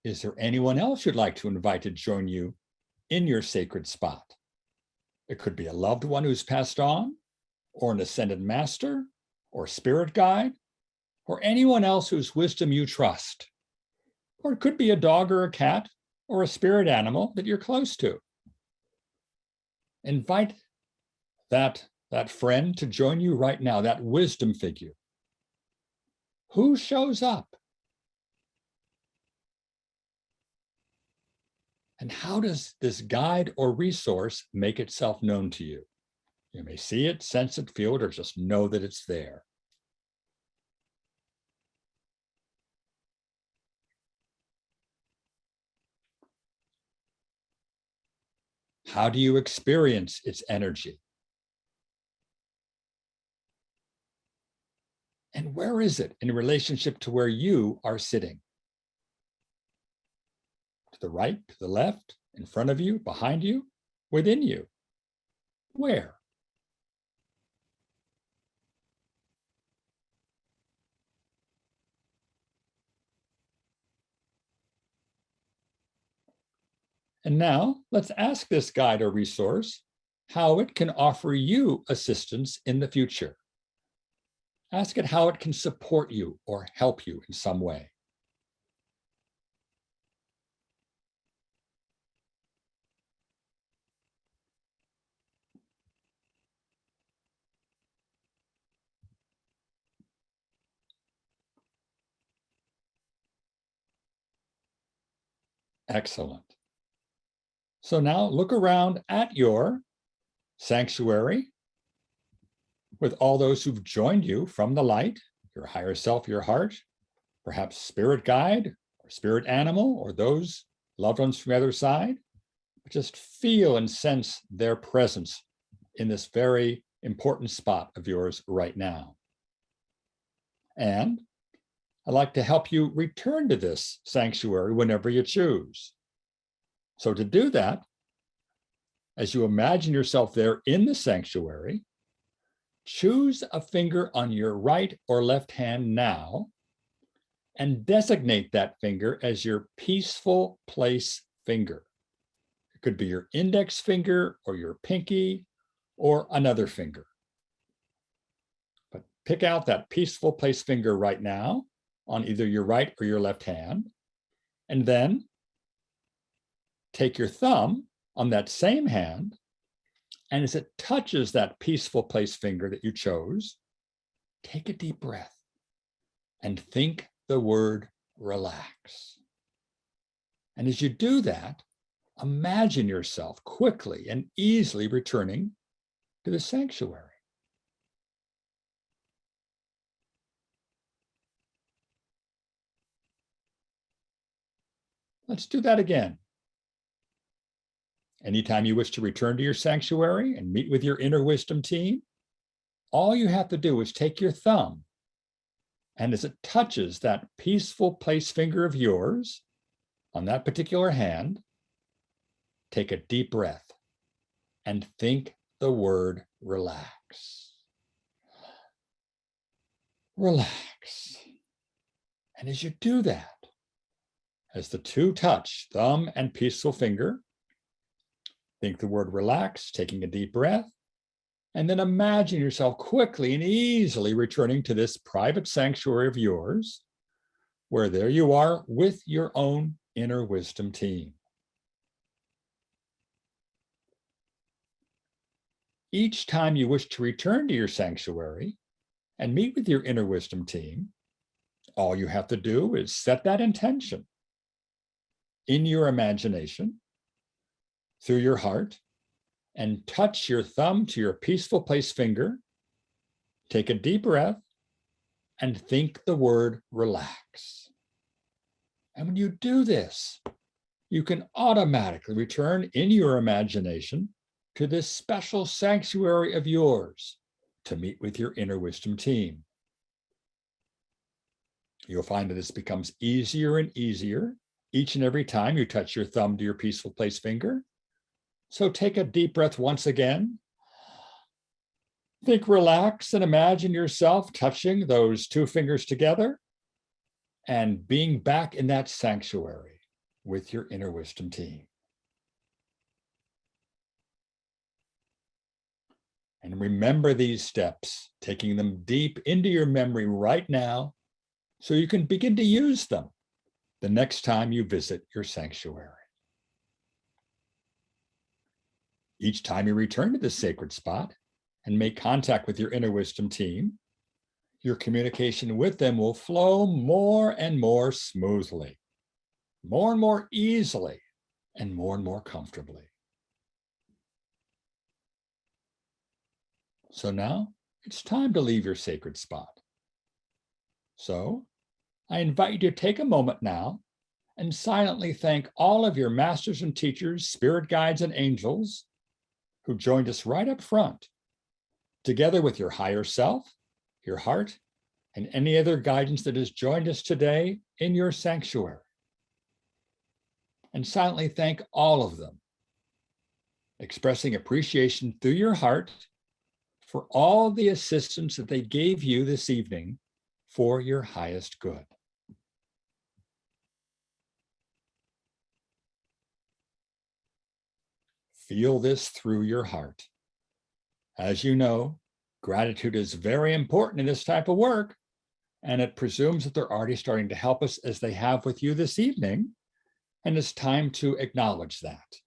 Is there anyone else you'd like to invite to join you in your sacred spot? It could be a loved one who's passed on, or an ascended master, or spirit guide, or anyone else whose wisdom you trust. Or it could be a dog or a cat or a spirit animal that you're close to. Invite that friend to join you right now, that wisdom figure. Who shows up? And how does this guide or resource make itself known to you? You may see it, sense it, feel it, or just know that it's there. How do you experience its energy? And where is it in relationship to where you are sitting? To the right, to the left, in front of you, behind you, within you? Where? And now let's ask this guide or resource how it can offer you assistance in the future. Ask it how it can support you or help you in some way. Excellent. So now look around at your sanctuary with all those who've joined you from the light, your higher self, your heart, perhaps spirit guide or spirit animal, or those loved ones from the other side. Just feel and sense their presence in this very important spot of yours right now. And I'd like to help you return to this sanctuary whenever you choose. So to do that, as you imagine yourself there in the sanctuary, choose a finger on your right or left hand now and designate that finger as your peaceful place finger. It could be your index finger or your pinky or another finger. But pick out that peaceful place finger right now on either your right or your left hand, and then take your thumb on that same hand, and as it touches that peaceful place finger that you chose, take a deep breath and think the word relax. And as you do that, imagine yourself quickly and easily returning to the sanctuary. Let's do that again. Anytime you wish to return to your sanctuary and meet with your inner wisdom team, all you have to do is take your thumb, and as it touches that peaceful place finger of yours on that particular hand, take a deep breath and think the word relax. Relax. And as you do that, as the two touch, thumb and peaceful finger, think the word relax, taking a deep breath, and then imagine yourself quickly and easily returning to this private sanctuary of yours, where there you are with your own inner wisdom team. Each time you wish to return to your sanctuary and meet with your inner wisdom team, all you have to do is set that intention in your imagination, through your heart, and touch your thumb to your peaceful place finger, take a deep breath and think the word relax. And when you do this, you can automatically return in your imagination to this special sanctuary of yours to meet with your inner wisdom team. You'll find that this becomes easier and easier each and every time you touch your thumb to your peaceful place finger. So take a deep breath once again. Think relax and imagine yourself touching those two fingers together and being back in that sanctuary with your inner wisdom team. And remember these steps, taking them deep into your memory right now so you can begin to use them the next time you visit your sanctuary. Each time you return to this sacred spot and make contact with your inner wisdom team, your communication with them will flow more and more smoothly, more and more easily, and more comfortably. So now it's time to leave your sacred spot. So I invite you to take a moment now and silently thank all of your masters and teachers, spirit guides, and angels who joined us right up front, together with your higher self, your heart, and any other guidance that has joined us today in your sanctuary. And silently thank all of them, expressing appreciation through your heart for all the assistance that they gave you this evening for your highest good. Feel this through your heart. As you know, gratitude is very important in this type of work, and it presumes that they're already starting to help us as they have with you this evening, and it's time to acknowledge that.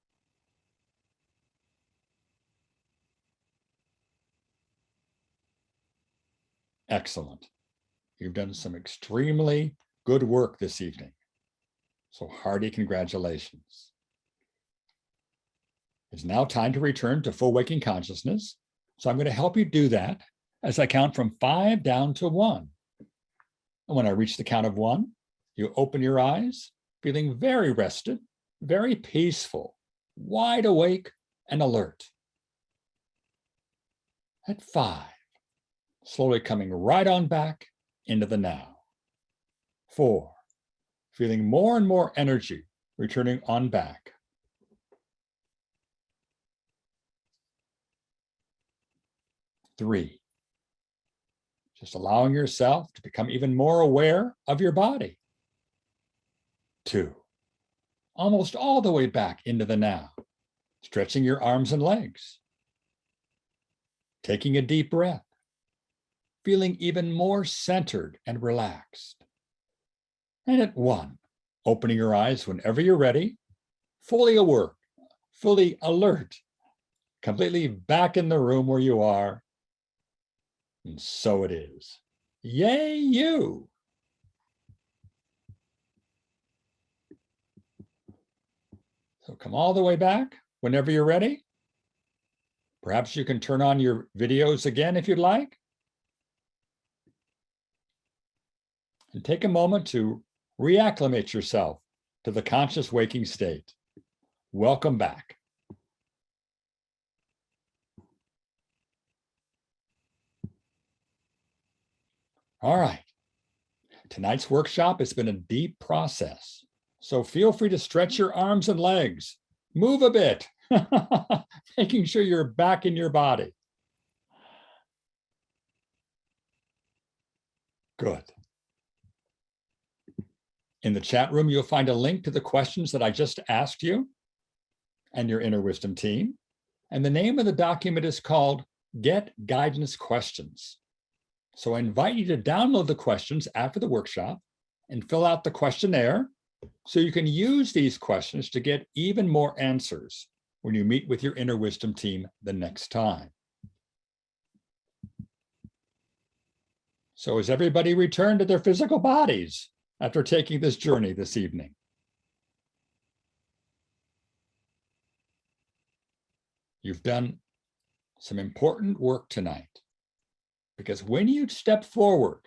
Excellent. You've done some extremely good work this evening. So hearty congratulations. It's now time to return to full waking consciousness. So I'm going to help you do that as I count from 5 down to 1. And when I reach the count of 1, you open your eyes, feeling very rested, very peaceful, wide awake, and alert. At 5, slowly coming right on back into the now. 4, feeling more and more energy returning on back. 3, just allowing yourself to become even more aware of your body. 2, almost all the way back into the now, stretching your arms and legs. Taking a deep breath, feeling even more centered and relaxed. And at 1, opening your eyes whenever you're ready, fully aware, fully alert, completely back in the room where you are. And so it is. Yay, you! So come all the way back whenever you're ready. Perhaps you can turn on your videos again if you'd like. And take a moment to reacclimate yourself to the conscious waking state. Welcome back. All right. Tonight's workshop has been a deep process, so feel free to stretch your arms and legs, move a bit, making sure you're back in your body. Good. In the chat room, you'll find a link to the questions that I just asked you and your inner wisdom team. And the name of the document is called Get Guidance Questions. So I invite you to download the questions after the workshop and fill out the questionnaire so you can use these questions to get even more answers when you meet with your inner wisdom team the next time. So has everybody returned to their physical bodies after taking this journey this evening? You've done some important work tonight. Because when you step forward,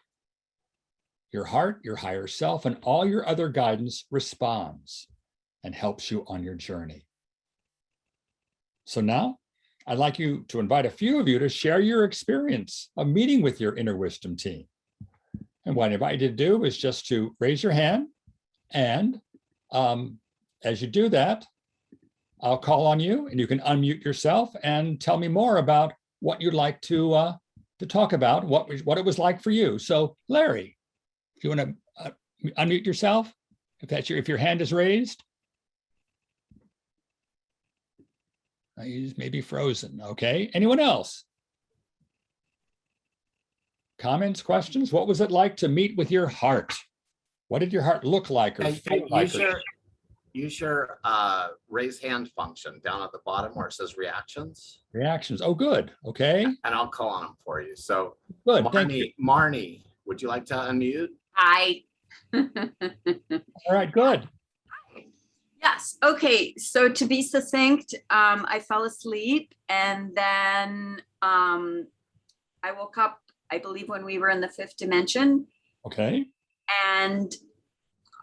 your heart, your higher self, and all your other guidance responds and helps you on your journey. So now I'd like you to invite a few of you to share your experience of meeting with your inner wisdom team. And what I invite you to do is just to raise your hand. And as you do that, I'll call on you and you can unmute yourself and tell me more about what you'd like to talk about, what it was like for you. So Larry, if you want to unmute yourself, if your hand is raised. He's maybe frozen. Okay. Anyone else? Comments, questions? What was it like to meet with your heart? What did your heart look like or feel like? Use your raise hand function down at the bottom where it says reactions. Reactions. Oh, good. Okay. And I'll call on them for you. So good. Thank you. Marnie, would you like to unmute? Hi. All right, good. Yes. Okay. So to be succinct, I fell asleep and then I woke up, I believe, when we were in the 5th dimension. Okay. And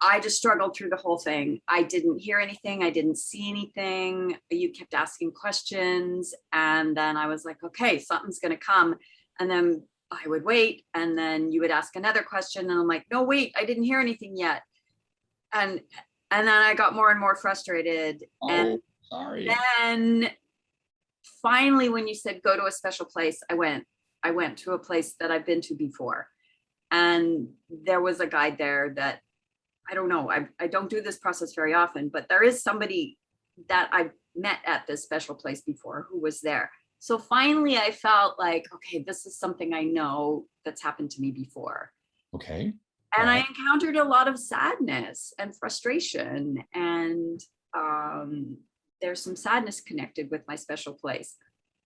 I just struggled through the whole thing. I didn't hear anything. I didn't see anything. You kept asking questions. And then I was like, okay, something's going to come. And then I would wait. And then you would ask another question. And I'm like, no, wait, I didn't hear anything yet. And then I got more and more frustrated. Oh, and sorry. then finally, when you said go to a special place, I went to a place that I've been to before. And there was a guide there that, I don't know, I don't do this process very often, but there is somebody that I've met at this special place before who was there. So finally I felt like, okay, this is something I know that's happened to me before. Okay. And I encountered a lot of sadness and frustration, and there's some sadness connected with my special place,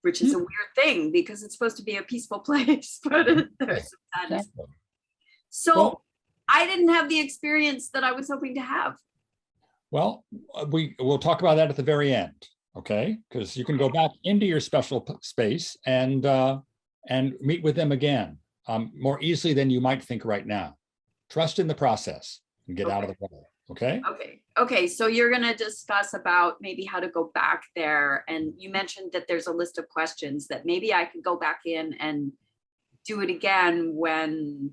which is a weird thing because it's supposed to be a peaceful place, but there's some sadness. Exactly. So I didn't have the experience that I was hoping to have. Well, we'll talk about that at the very end, okay? Because you can go back into your special space and meet with them again more easily than you might think right now. Trust in the process and get out of the way, okay? Okay. So you're going to discuss about maybe how to go back there. And you mentioned that there's a list of questions that maybe I could go back in and do it again when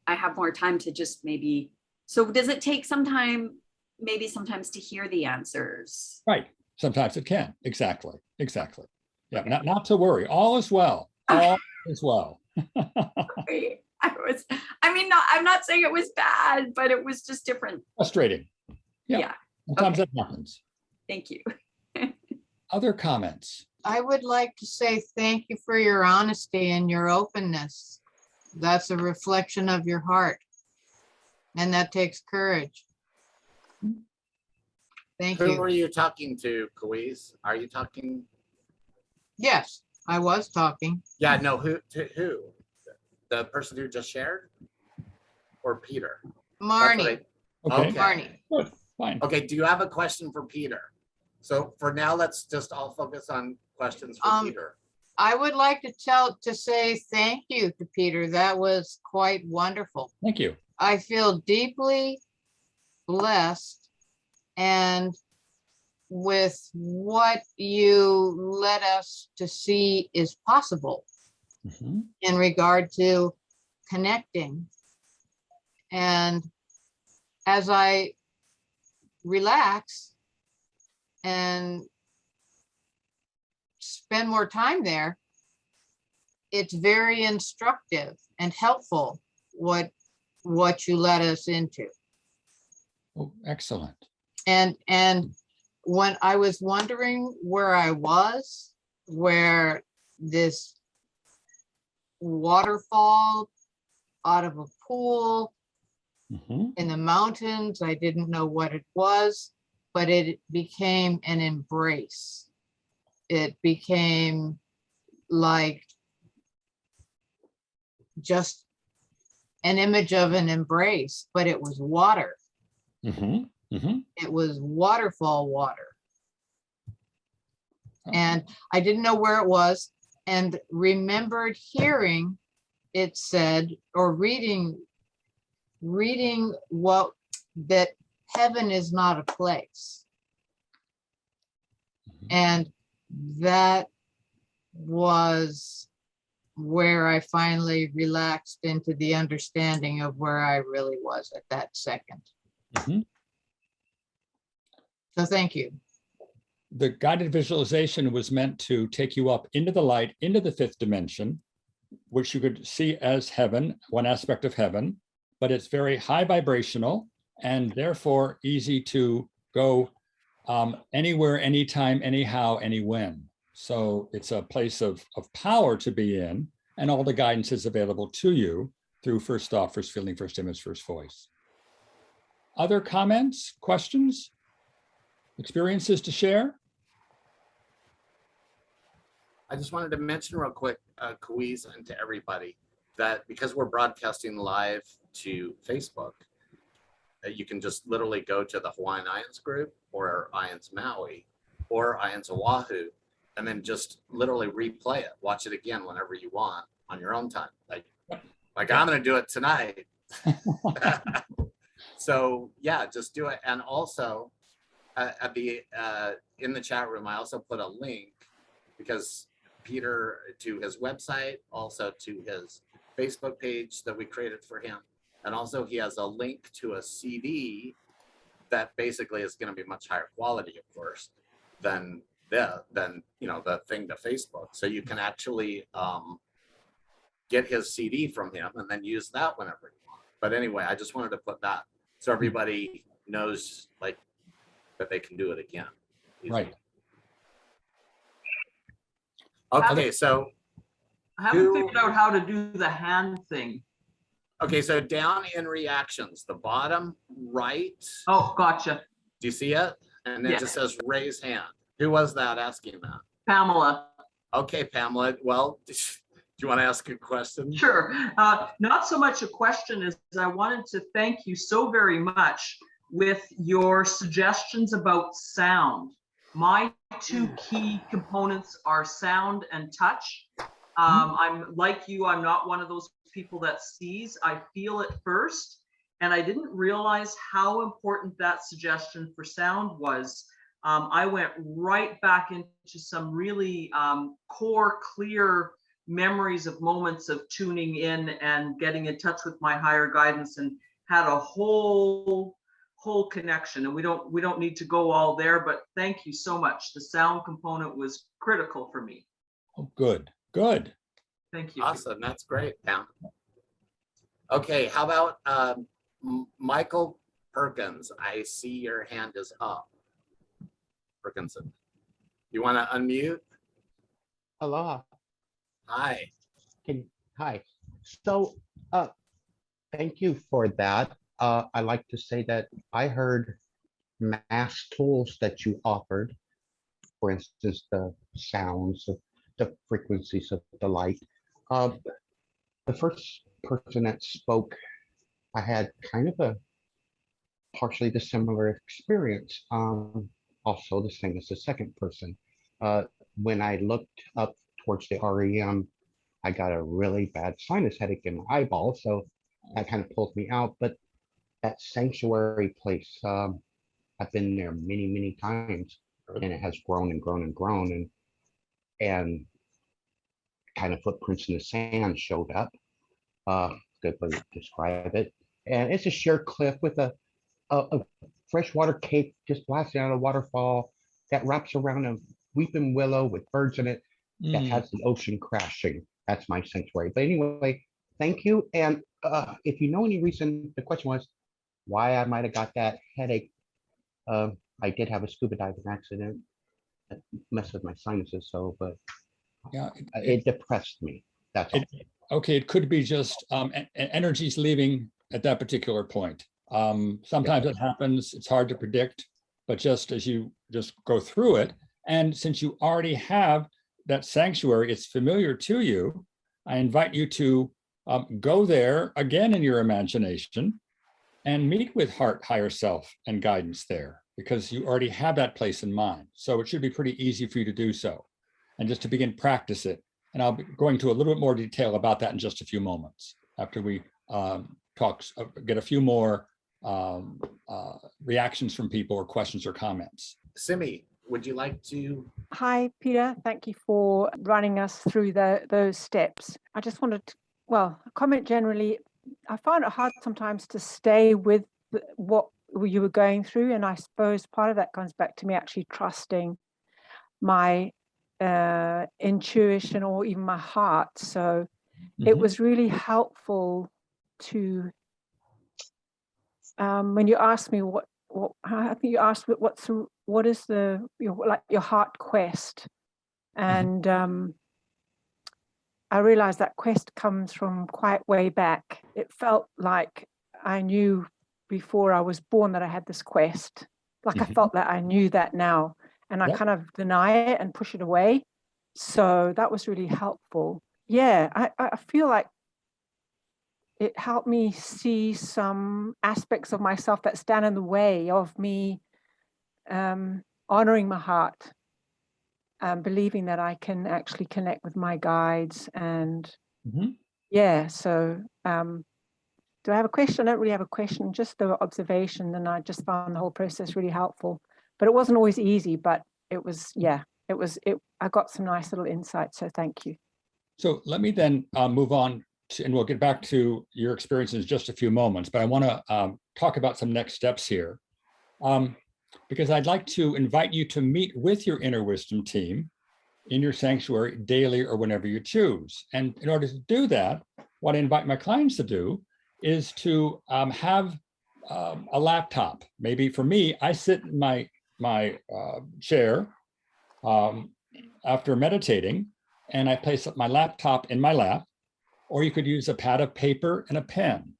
I have more time to just maybe. So does it take some time, maybe sometimes, to hear the answers? Right. Sometimes it can. Exactly. Yeah. Okay. Not to worry. All is well. All is well. Okay. I'm not saying it was bad, but it was just different. Frustrating. Yeah. Sometimes that happens. Thank you. Other comments? I would like to say thank you for your honesty and your openness. That's a reflection of your heart. And that takes courage. Thank you. Who are you talking to, Louise? Are you talking? Yes, I was talking. Yeah, no, who? The person who just shared? Or Peter? Marnie. Okay. Marnie. Good. Fine. Okay, do you have a question for Peter? So for now, let's just all focus on questions for Peter. I would like to say thank you to Peter. That was quite wonderful. Thank you. I feel deeply blessed, and with what you led us to see is possible in regard to connecting. And as I relax and spend more time there, it's very instructive and helpful what you led us into. Oh, excellent. And when I was wondering where I was, where this waterfall out of a pool in the mountains, I didn't know what it was, but it became an embrace. It became like just an image of an embrace, but it was water. It was waterfall water. And I didn't know where it was, and remembered hearing it said, or reading what, that heaven is not a place. And that was where I finally relaxed into the understanding of where I really was at that second. Mhm. So thank you. The guided visualization was meant to take you up into the light, into the fifth dimension, which you could see as heaven, one aspect of heaven, but it's very high vibrational and therefore easy to go anywhere, anytime, anyhow, anywhen. So it's a place of power to be in, and all the guidance is available to you through first thought, first feeling, first image, first voice. Other comments, questions, experiences to share? I just wanted to mention real quick, Kouiz, and to everybody, that because we're broadcasting live to Facebook, you can just literally go to the Hawaiian IANDS group or IANDS Maui or IANDS Oahu, and then just literally replay it, watch it again whenever you want on your own time. Like I'm going to do it tonight. So yeah, just do it. And also at the in the chat room, I also put a link, because Peter, to his website, also to his Facebook page that we created for him. And also he has a link to a CD that basically is going to be much higher quality, of course, than the thing to Facebook. So you can actually get his CD from him and then use that whenever you want. But anyway, I just wanted to put that so everybody knows, like, that they can do it again. Right. Okay, so I haven't Who- figured out how to do the hand thing. okay, so down in reactions, the bottom right, Oh, gotcha. do you see it? And it just says raise hand. Who was that asking that? Pamela. Okay, Pamela. Well, do you want to ask a question? Sure. Not so much a question as I wanted to thank you so very much with your suggestions about sound. My two key components are sound and touch. I'm like you, I'm not one of those people that sees, I feel it first. And I didn't realize how important that suggestion for sound was. I went right back into some really core, clear memories of moments of tuning in and getting in touch with my higher guidance, and had a whole connection. And we don't need to go all there, but thank you so much. The sound component was critical for me. Oh, good. Thank you. Awesome. That's great, Pam. Okay, how about Michael Perkins? I see your hand is up. Perkinson, you want to unmute? Aloha. Hi. Hi. So, thank you for that. I like to say that I heard mass tools that you offered. For instance, the sounds, the frequencies of the light. The first person that spoke, I had kind of a partially the similar experience. Also the same as the second person. When I looked up towards the REM, I got a really bad sinus headache in my eyeball, so that kind of pulled me out. But that sanctuary place, I've been there many times, and it has grown and grown and grown, and kind of footprints in the sand showed up. Good way to describe it. And it's a sheer cliff with a freshwater cape just blasting out a waterfall that wraps around a weeping willow with birds in it that has the ocean crashing. That's my sanctuary. But anyway, thank you. And if you know any reason, the question was why I might have got that headache. I did have a scuba diving accident that messed with my sinuses, so, but Yeah. it depressed me. That's all. Okay, it could be just energies leaving at that particular point. Sometimes it happens, it's hard to predict, but just as you just go through it, and since you already have that sanctuary, it's familiar to you, I invite you to go there again in your imagination and meet with heart, higher self, and guidance there, because you already have that place in mind. So it should be pretty easy for you to do so. And just to begin practice it And I'll be going to a little bit more detail about that in just a few moments after we get a few more reactions from people or questions or comments. Simi, would you like to? Hi, Peter. Thank you for running us through those steps. I just wanted to, comment generally. I find it hard sometimes to stay with what you were going through. And I suppose part of that comes back to me actually trusting my intuition or even my heart. So it was really helpful to, when you asked me I think you asked what is your heart quest? And I realized that quest comes from quite way back. It felt like I knew before I was born that I had this quest. Like I felt that I knew that now, and I kind of deny it and push it away. So that was really helpful. Yeah, I feel like it helped me see some aspects of myself that stand in the way of me honoring my heart, believing that I can actually connect with my guides. And so do I have a question? I don't really have a question, just the observation. And I just found the whole process really helpful, but it wasn't always easy, but it was, I got some nice little insights. So thank you. So let me then move on and we'll get back to your experiences in just a few moments, but I want to talk about some next steps here. Because I'd like to invite you to meet with your inner wisdom team in your sanctuary daily or whenever you choose. And in order to do that, what I invite my clients to do is to have a laptop. Maybe for me, I sit in my chair after meditating, and I place my laptop in my lap, or you could use a pad of paper and a pen.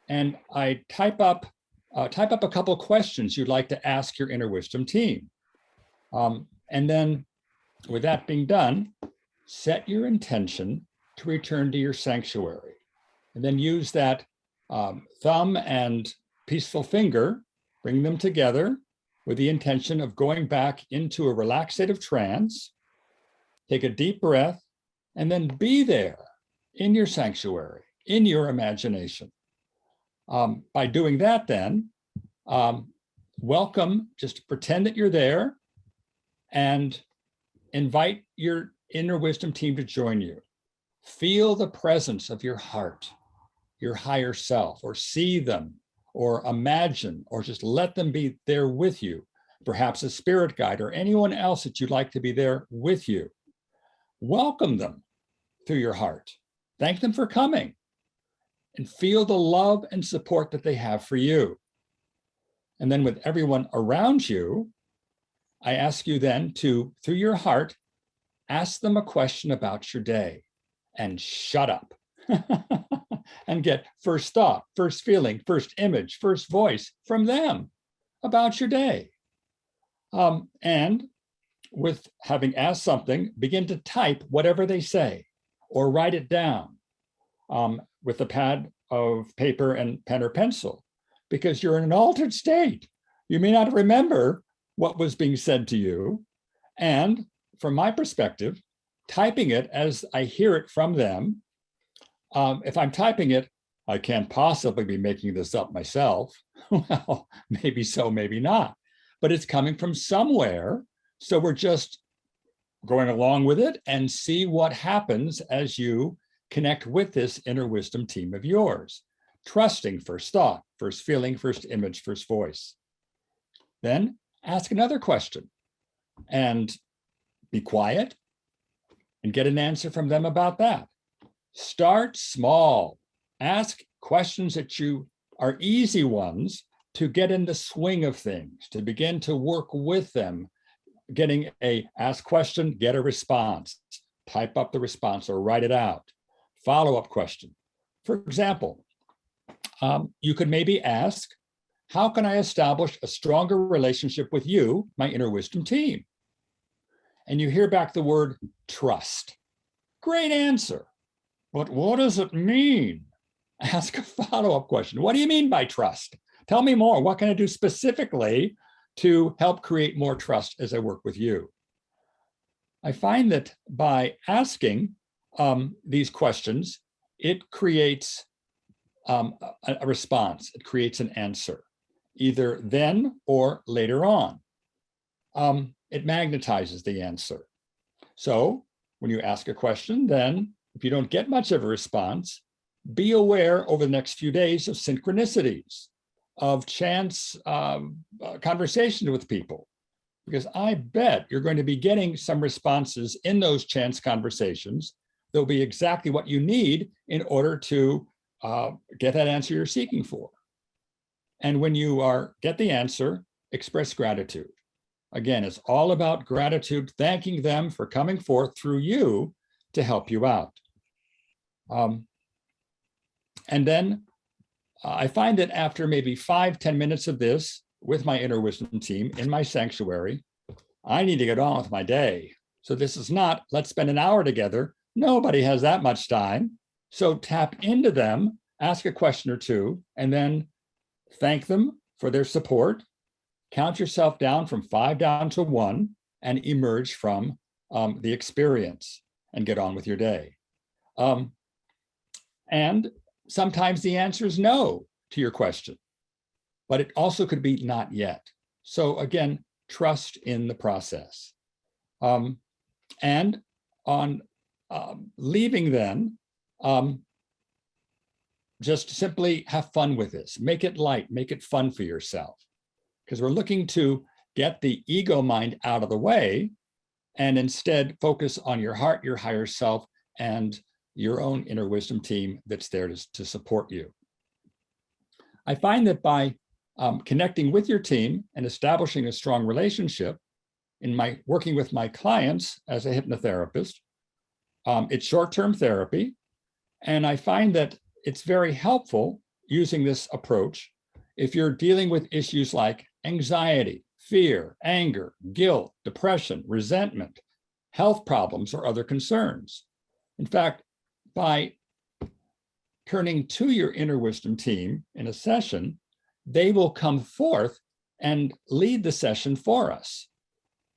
And I type up a couple of questions you'd like to ask your inner wisdom team. And then with that being done, set your intention to return to your sanctuary. And then use that thumb and peaceful finger, bring them together with the intention of going back into a relaxative trance. Take a deep breath and then be there in your sanctuary, in your imagination. By doing that then, welcome, just pretend that you're there and invite your inner wisdom team to join you. Feel the presence of your heart, your higher self, or see them, or imagine, or just let them be there with you. Perhaps a spirit guide or anyone else that you'd like to be there with you. Welcome them through your heart. Thank them for coming and feel the love and support that they have for you. And then with everyone around you, I ask you then to, through your heart, ask them a question about your day and shut up and get first thought, first feeling, first image, first voice from them about your day. And with having asked something, begin to type whatever they say or write it down with a pad of paper and pen or pencil, because you're in an altered state. You may not remember what was being said to you. And from my perspective, typing it as I hear it from them, if I'm typing it, I can't possibly be making this up myself. Well, maybe so, maybe not. But it's coming from somewhere. So we're just going along with it and see what happens as you connect with this inner wisdom team of yours. Trusting first thought, first feeling, first image, first voice. Then ask another question and be quiet and get an answer from them about that. Start small. Ask questions that you are easy ones to get in the swing of things, to begin to work with them. Getting a ask question, get a response. Type up the response or write it out. Follow-up question. For example, you could maybe ask, how can I establish a stronger relationship with you, my inner wisdom team? And you hear back the word trust. Great answer. But what does it mean? Ask a follow-up question. What do you mean by trust? Tell me more. What can I do specifically to help create more trust as I work with you? I find that by asking these questions, it creates a response. It creates an answer, either then or later on. It magnetizes the answer. So when you ask a question, then if you don't get much of a response, be aware over the next few days of synchronicities, of chance conversations with people, because I bet you're going to be getting some responses in those chance conversations. They'll be exactly what you need in order to get that answer you're seeking for. And when you get the answer, express gratitude. Again, it's all about gratitude, thanking them for coming forth through you to help you out. And then I find that after maybe 5-10 minutes of this with my inner wisdom team in my sanctuary, I need to get on with my day. So this is not, let's spend an hour together. Nobody has that much time. So tap into them, ask a question or two, and then thank them for their support. Count yourself down from 5 down to 1 and emerge from the experience and get on with your day. And sometimes the answer is no to your question, but it also could be not yet. So again, trust in the process. And on leaving then, just simply have fun with this. Make it light, make it fun for yourself. Because we're looking to get the ego mind out of the way and instead focus on your heart, your higher self, and your own inner wisdom team that's there to support you. I find that by connecting with your team and establishing a strong relationship in my working with my clients as a hypnotherapist, it's short-term therapy. And I find that it's very helpful using this approach if you're dealing with issues like anxiety, fear, anger, guilt, depression, resentment, health problems, or other concerns. In fact, by turning to your inner wisdom team in a session, they will come forth and lead the session for us,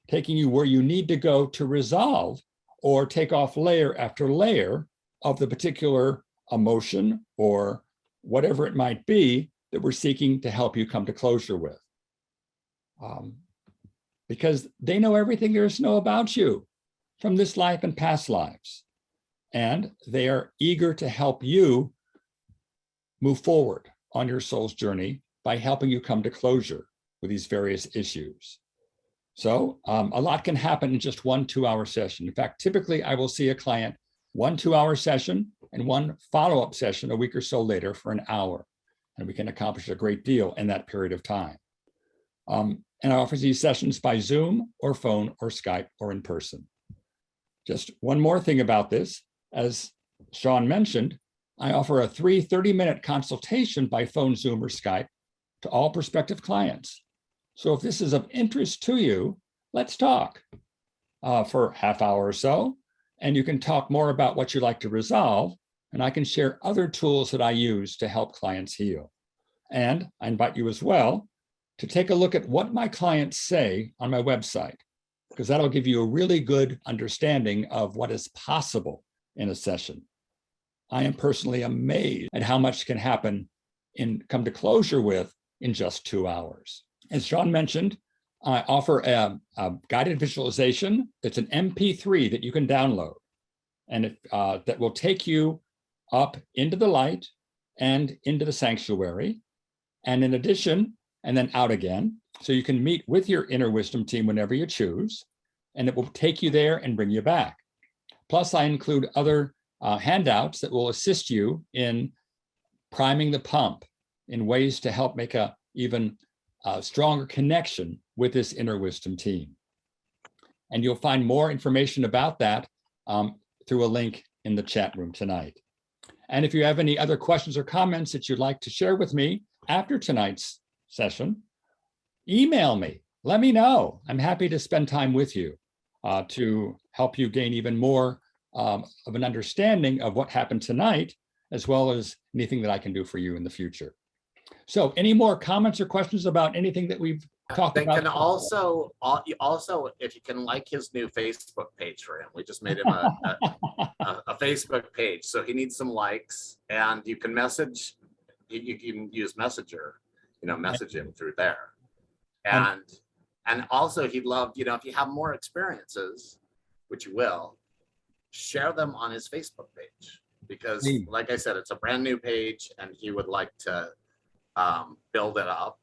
taking you where you need to go to resolve or take off layer after layer of the particular emotion or whatever it might be that we're seeking to help you come to closure with. Because they know everything there is to know about you from this life and past lives. And they are eager to help you move forward on your soul's journey by helping you come to closure with these various issues. So a lot can happen in just 1 2-hour session. In fact, typically I will see a client 1 2-hour session and 1 follow-up session a week or so later for an hour. And we can accomplish a great deal in that period of time. And I offer these sessions by Zoom or phone or Skype or in person. Just one more thing about this, as Sean mentioned, I offer a 30-minute consultation by phone, Zoom, or Skype to all prospective clients. So if this is of interest to you, let's talk for half hour or so, and you can talk more about what you'd like to resolve, and I can share other tools that I use to help clients heal. And I invite you as well to take a look at what my clients say on my website, because that'll give you a really good understanding of what is possible in a session. I am personally amazed at how much can happen and come to closure with in just 2 hours. As Sean mentioned, I offer a guided visualization. It's an MP3 that you can download, and that will take you up into the light and into the sanctuary. And in addition, and then out again. So you can meet with your inner wisdom team whenever you choose, and it will take you there and bring you back. Plus, I include other handouts that will assist you in priming the pump in ways to help make a even stronger connection with this inner wisdom team. And you'll find more information about that through a link in the chat room tonight. And if you have any other questions or comments that you'd like to share with me after tonight's session, email me, let me know. I'm happy to spend time with you to help you gain even more of an understanding of what happened tonight, as well as anything that I can do for you in the future. So any more comments or questions about anything that we've talk They about. can also, if you can like his new Facebook page for him, we just made him a Facebook page. So he needs some likes, and you can message, you can use Messenger, message him through there. And also he'd love, if you have more experiences, which you will, share them on his Facebook page, because like I said, it's a brand new page and he would like to build it up.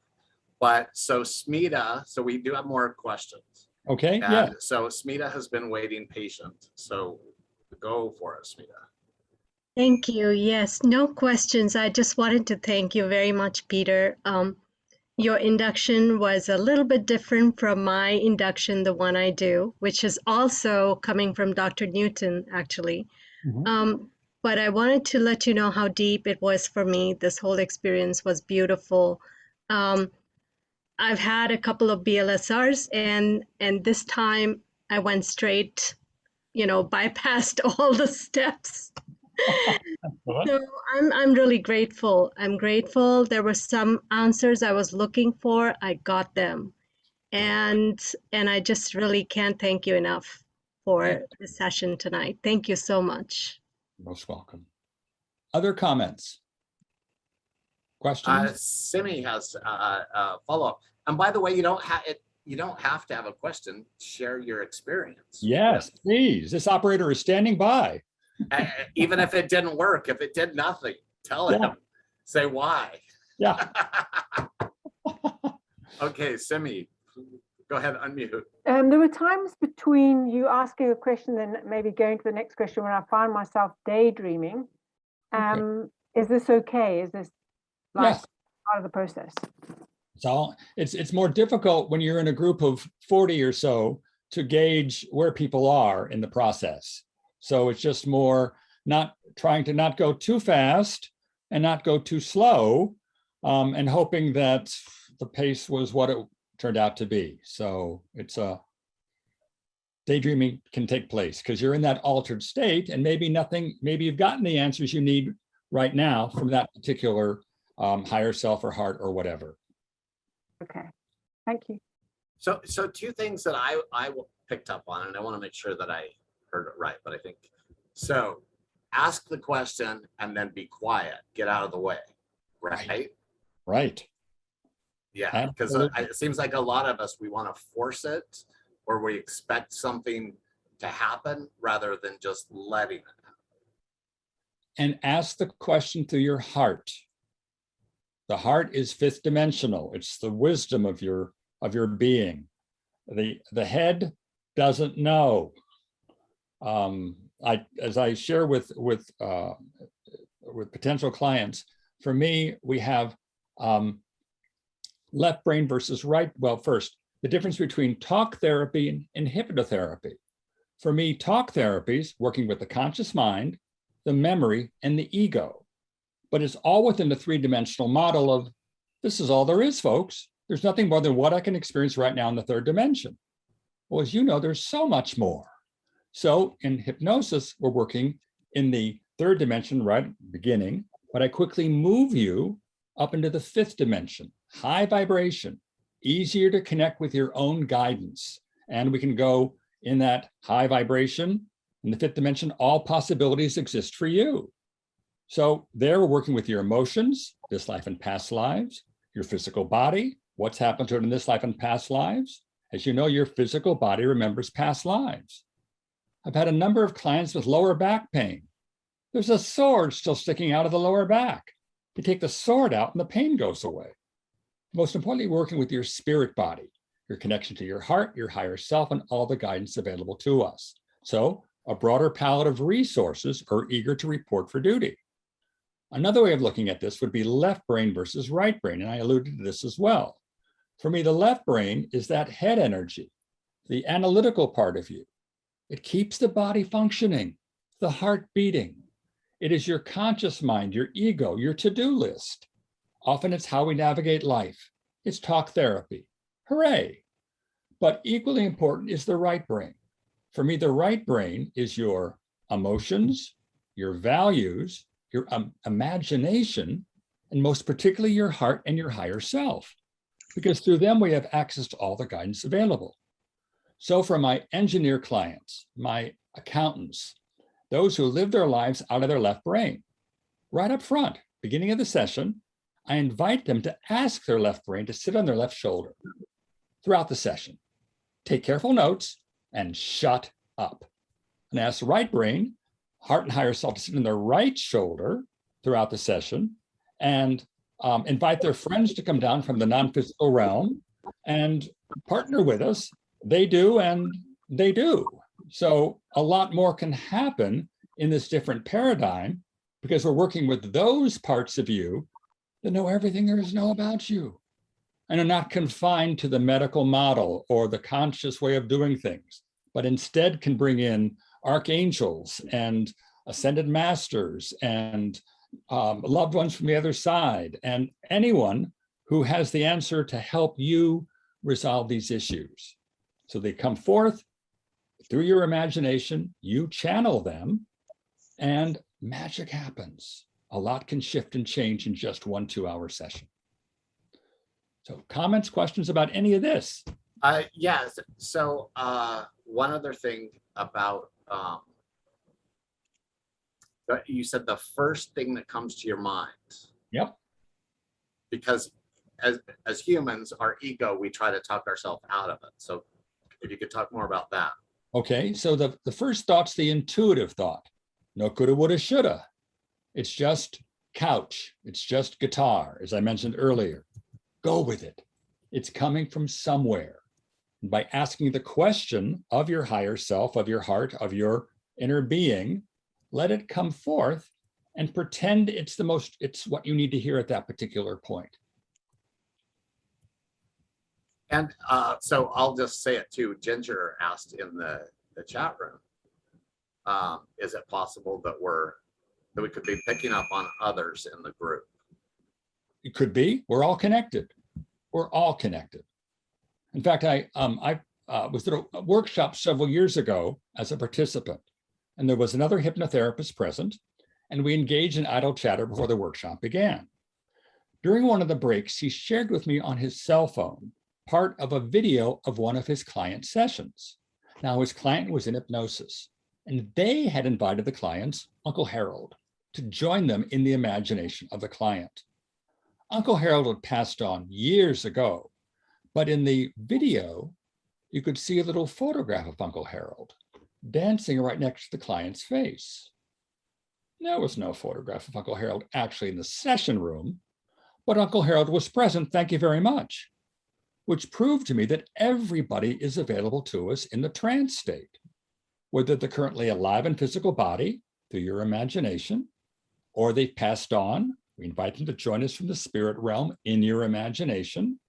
But so Smita, so we do have more questions. Okay, And yeah. so Smita has been waiting patient. So go for it, Smita. Thank you. Yes, no questions. I just wanted to thank you very much, Peter. Your induction was a little bit different from my induction, the one I do, which is also coming from Dr. Newton, actually. But I wanted to let you know how deep it was for me. This whole experience was beautiful. I've had a couple of BLSRs, and this time I went straight, bypassed all the steps. So I'm really grateful. I'm grateful. There were some answers I was looking for. I got them. And I just really can't thank you enough for the session tonight. Thank you so much. Most welcome. Other comments? Questions? Simi has a follow-up. And by the way, you don't have to have a question. Share your experience. Yes, please. This operator is standing by. Even if it didn't work, if it did nothing, tell him. Say why. Yeah. Okay, Simi, go ahead, unmute. There were times between you asking a question and maybe going to the next question when I found myself daydreaming. Is this okay? Is this part of the process? It's more difficult when you're in a group of 40 or so to gauge where people are in the process. So it's just more trying to not go too fast and not go too slow, and hoping that the pace was what it turned out to be. So it's daydreaming can take place because you're in that altered state, and maybe you've gotten the answers you need right now from that particular higher self or heart or whatever. Okay, thank you. So two things that I picked up on, and I want to make sure that I heard it right, but I think so. Ask the question and then be quiet. Get out of the way. Right. Right. Yeah, because it seems like a lot of us, we want to force it, or we expect something to happen rather than just letting it happen. And ask the question through your heart. The heart is fifth dimensional. It's the wisdom of your being. The head doesn't know. As I share with potential clients, for me, we have left brain versus right. Well, first, the difference between talk therapy and hypnotherapy. For me, talk therapy is working with the conscious mind, the memory, and the ego. But it's all within the three-dimensional model of this is all there is, folks. There's nothing more than what I can experience right now in the third dimension. Well, as you know, there's so much more. So in hypnosis, we're working in the third dimension right at the beginning, but I quickly move you up into the fifth dimension, high vibration, easier to connect with your own guidance. And we can go in that high vibration. In the fifth dimension, all possibilities exist for you. So there we're working with your emotions, this life and past lives, your physical body, what's happened to it in this life and past lives. As you know, your physical body remembers past lives. I've had a number of clients with lower back pain. There's a sword still sticking out of the lower back. You take the sword out and the pain goes away. Most importantly, working with your spirit body, your connection to your heart, your higher self, and all the guidance available to us. So a broader palette of resources are eager to report for duty. Another way of looking at this would be left brain versus right brain, and I alluded to this as well. For me, the left brain is that head energy, the analytical part of you. It keeps the body functioning, the heart beating. It is your conscious mind, your ego, your to-do list. Often it's how we navigate life. It's talk therapy. Hooray! But equally important is the right brain. For me, the right brain is your emotions, your values, your imagination, and most particularly your heart and your higher self. because through them we have access to all the guidance available. So for my engineer clients, my accountants, those who live their lives out of their left brain, right up front, beginning of the session, I invite them to ask their left brain to sit on their left shoulder throughout the session. Take careful notes and shut up. And ask the right brain, heart and higher self, to sit on their right shoulder throughout the session, and invite their friends to come down from the non-physical realm and partner with us. They do, and they do. So a lot more can happen in this different paradigm because we're working with those parts of you that know everything there is to know about you and are not confined to the medical model or the conscious way of doing things, but instead can bring in archangels and ascended masters and loved ones from the other side, and anyone who has the answer to help you resolve these issues. So they come forth through your imagination, you channel them, and magic happens. A lot can shift and change in just 1 2-hour session. So comments, questions about any of this? Yes. So one other thing about you said the first thing that comes to your mind. Yep. Because as humans, our ego, we try to talk ourselves out of it. So if you could talk more about that. Okay, so the first thought's the intuitive thought. No coulda, woulda, shoulda. It's just couch. It's just guitar, as I mentioned earlier. Go with it. It's coming from somewhere. And by asking the question of your higher self, of your heart, of your inner being, let it come forth and pretend it's what you need to hear at that particular point. And so I'll just say it too. Ginger asked in the chat room, is it possible that we could be picking up on others in the group? It could be. We're all connected. We're all connected. In fact, I was at a workshop several years ago as a participant, and there was another hypnotherapist present, and we engaged in idle chatter before the workshop began. During one of the breaks, he shared with me on his cell phone part of a video of one of his client sessions. Now, his client was in hypnosis, and they had invited the client's Uncle Harold to join them in the imagination of the client. Uncle Harold had passed on years ago, but in the video, you could see a little photograph of Uncle Harold dancing right next to the client's face. There was no photograph of Uncle Harold actually in the session room, but Uncle Harold was present, thank you very much, which proved to me that everybody is available to us in the trance state, whether they're currently alive in physical body through your imagination, or they've passed on. We invite them to join us from the spirit realm in your imagination,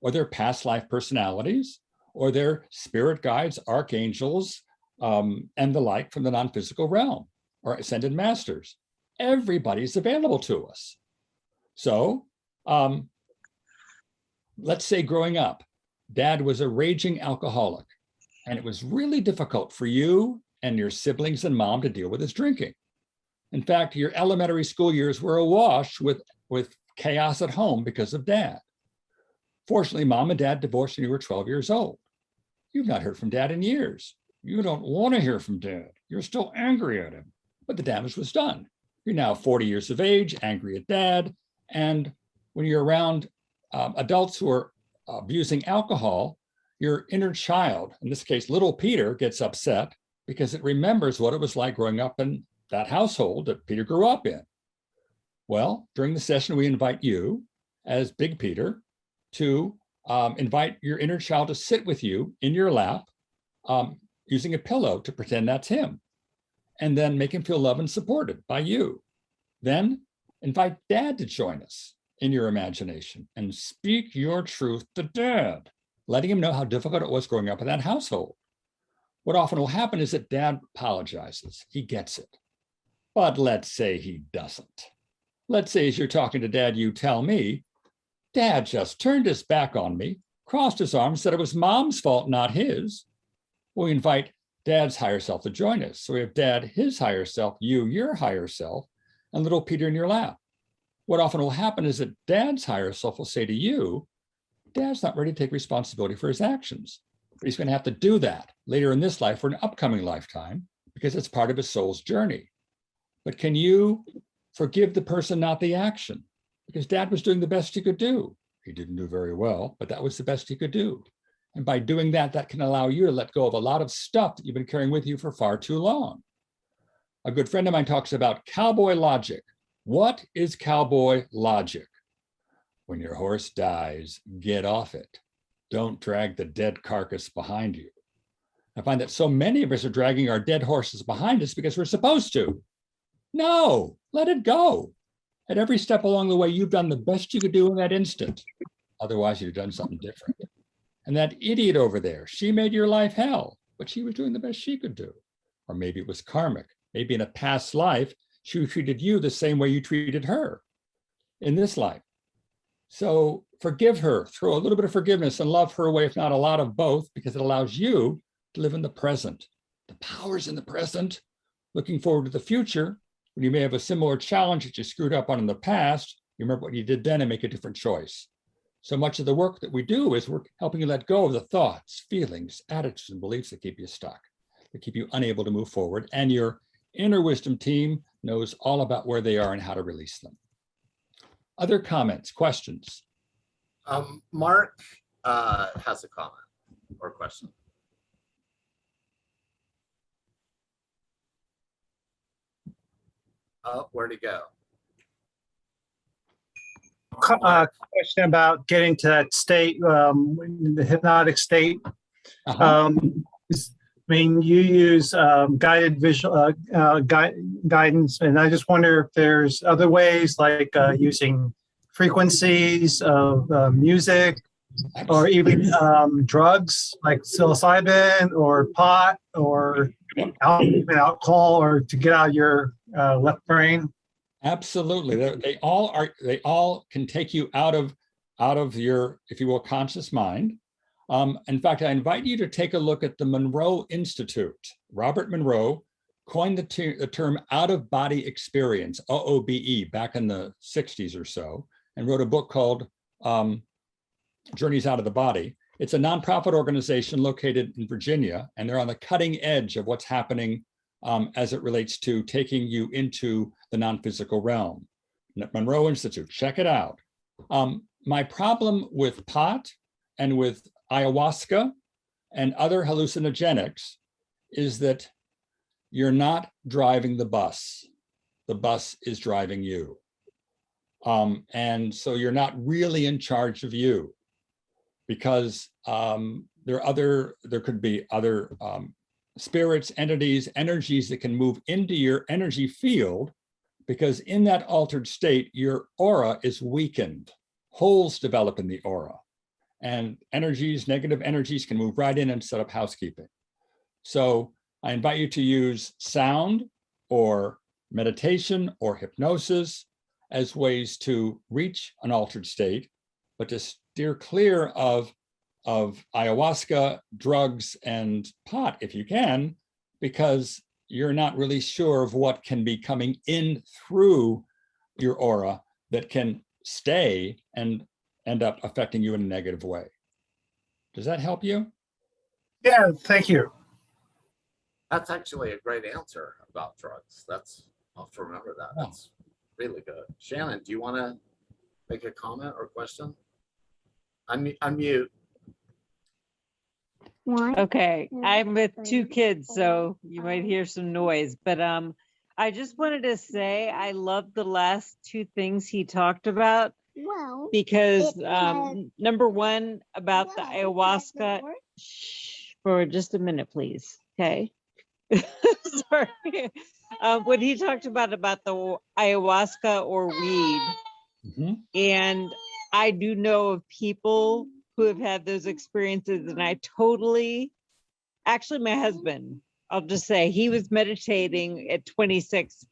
or they're past life personalities, or they're spirit guides, archangels, and the like from the non-physical realm, or ascended masters. Everybody's available to us. So let's say growing up, Dad was a raging alcoholic, and it was really difficult for you and your siblings and Mom to deal with his drinking. In fact, your elementary school years were awash with chaos at home because of Dad. Fortunately, Mom and Dad divorced when you were 12 years old. You've not heard from Dad in years. You don't want to hear from Dad. You're still angry at him, but the damage was done. You're now 40 years of age, angry at Dad, and when you're around adults who are abusing alcohol, your inner child, in this case, little Peter, gets upset because it remembers what it was like growing up in that household that Peter grew up in. Well, during the session, we invite you as Big Peter to invite your inner child to sit with you in your lap using a pillow to pretend that's him, and then make him feel loved and supported by you. Then invite Dad to join us in your imagination and speak your truth to Dad, letting him know how difficult it was growing up in that household. What often will happen is that Dad apologizes. He gets it. But let's say he doesn't. Let's say as you're talking to Dad, you tell me, Dad just turned his back on me, crossed his arms, said it was Mom's fault, not his. We invite Dad's higher self to join us. So we have Dad, his higher self, you, your higher self, and little Peter in your lap. What often will happen is that Dad's higher self will say to you, Dad's not ready to take responsibility for his actions. But he's going to have to do that later in this life or an upcoming lifetime because it's part of his soul's journey. But can you forgive the person, not the action? Because Dad was doing the best he could do. He didn't do very well, but that was the best he could do. And by doing that, that can allow you to let go of a lot of stuff that you've been carrying with you for far too long. A good friend of mine talks about cowboy logic. What is cowboy logic? When your horse dies, get off it. Don't drag the dead carcass behind you. I find that so many of us are dragging our dead horses behind us because we're supposed to. No, let it go. At every step along the way, you've done the best you could do in that instant. Otherwise, you'd have done something different. And that idiot over there, she made your life hell, but she was doing the best she could do. Or maybe it was karmic. Maybe in a past life, she treated you the same way you treated her in this life. So forgive her, throw a little bit of forgiveness and love her away, if not a lot of both, because it allows you to live in the present. The power's in the present. Looking forward to the future, when you may have a similar challenge that you screwed up on in the past, you remember what you did then and make a different choice. So much of the work that we do is we're helping you let go of the thoughts, feelings, attitudes, and beliefs that keep you stuck, that keep you unable to move forward. And your inner wisdom team knows all about where they are and how to release them. Other comments, questions? Mark has a comment or question. Oh, where'd he go? Question about getting to that state, the hypnotic state. I mean, you use guided visual guidance, and I just wonder if there's other ways, like using frequencies of music, or even drugs like psilocybin or pot or even alcohol, or to get out of your left brain. Absolutely. They all can take you out of your, if you will, conscious mind. In fact, I invite you to take a look at the Monroe Institute. Robert Monroe coined the term out-of-body experience, OOBE, back in the 60s or so, and wrote a book called Journeys Out of the Body. It's a nonprofit organization located in Virginia, and they're on the cutting edge of what's happening as it relates to taking you into the non-physical realm. Monroe Institute, check it out. My problem with pot and with ayahuasca and other hallucinogenics is that you're not driving the bus. The bus is driving you. And so you're not really in charge of you, because there could be other spirits, entities, energies that can move into your energy field, because in that altered state, your aura is weakened. Holes develop in the aura, and energies, negative energies, can move right in and set up housekeeping. So I invite you to use sound or meditation or hypnosis as ways to reach an altered state, but to steer clear of ayahuasca, drugs, and pot if you can, because you're not really sure of what can be coming in through your aura that can stay and end up affecting you in a negative way. Does that help you? Yeah, thank you. That's actually a great answer about drugs. I'll have to remember that. Oh. That's really good. Shannon, do you want to make a comment or question? Unmute. Okay, I'm with two kids, so you might hear some noise, but I just wanted to say I love the last two things he talked about, because number one, about the ayahuasca. Shh, for just a minute, please. Okay. Sorry. What he talked about the ayahuasca or weed, and I do know of people who have had those experiences, and actually my husband, I'll just say, he was meditating at 26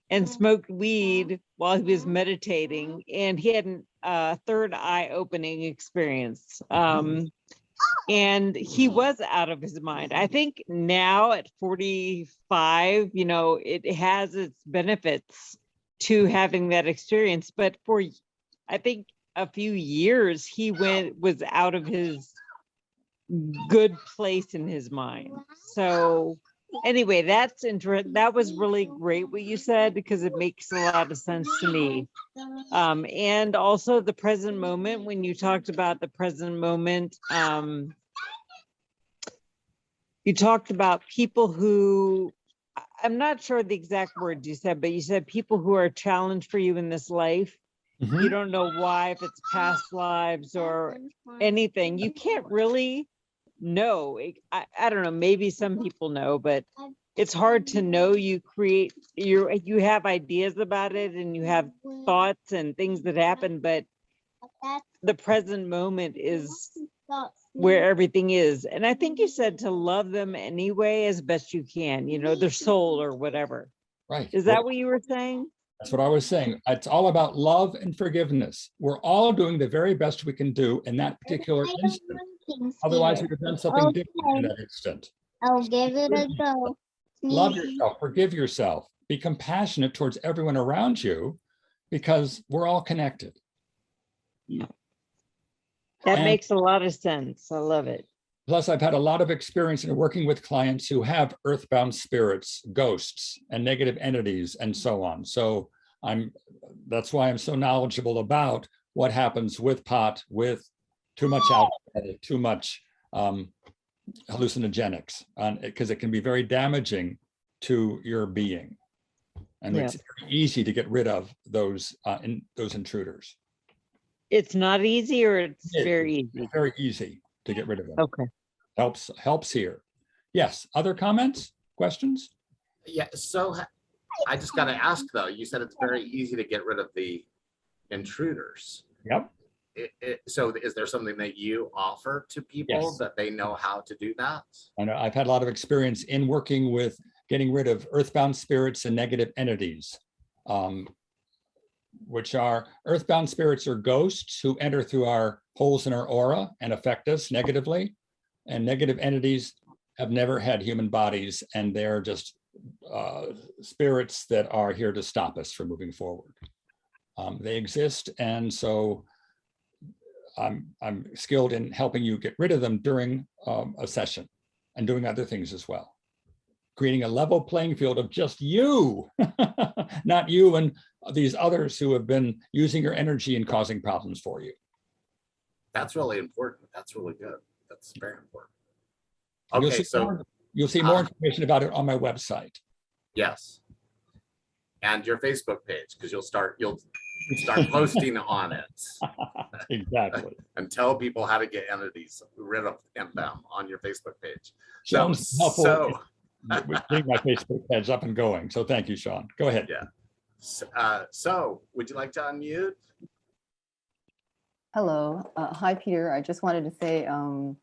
and smoked weed while he was meditating, and he had a third eye opening experience. And he was out of his mind. I think now at 45, it has its benefits to having that experience. But I think a few years, he was out of his good place in his mind. So anyway, that was really great what you said, because it makes a lot of sense to me. And also the present moment, when you talked about the present moment, you talked about people who, I'm not sure the exact words you said, but you said people who are a challenge for you in this life. You don't know why, if it's past lives or anything. You can't really know. I don't know, maybe some people know, but it's hard to know. You have ideas about it, and you have thoughts and things that happen, but the present moment is where everything is. And I think you said to love them anyway as best you can, their soul or whatever. Right. Is that what you were saying? That's what I was saying. It's all about love and forgiveness. We're all doing the very best we can do in that particular instant. Otherwise, we'd have done something different in that instant. I'll give it a go. Love yourself, forgive yourself, be compassionate towards everyone around you, because we're all connected. Yeah. That makes a lot of sense. I love it. Plus, I've had a lot of experience in working with clients who have earthbound spirits, ghosts, and negative entities, and so on. So that's why I'm so knowledgeable about what happens with pot, with too much alcohol, too much hallucinogenics, because it can be very damaging to your being. And it's very easy to get rid of those intruders. It's not easy, or it's very easy? It's very easy to get rid of them. Okay. Helps here. Yes, other comments, questions? Yeah, so I just got to ask though, you said it's very easy to get rid of the intruders. Yep. So is there something that you offer to people that they know how to do that? I know I've had a lot of experience in working with getting rid of earthbound spirits and negative entities, which are earthbound spirits or ghosts who enter through our holes in our aura and affect us negatively. And negative entities have never had human bodies, and they're just spirits that are here to stop us from moving forward. They exist, and so I'm skilled in helping you get rid of them during a session, and doing other things as well. Creating a level playing field of just you, not you and these others who have been using your energy and causing problems for you. That's really important. That's really good. That's very important. Okay, you'll see more information about it on my website. Yes. And your Facebook page, because you'll start posting on it. Exactly. And tell people how to get entities rid of them on your Facebook page. Sean's helpful with getting my Facebook page up and going. So thank you, Sean. Go ahead. Yeah. So would you like to unmute? Hello. Hi, Peter. I just wanted to say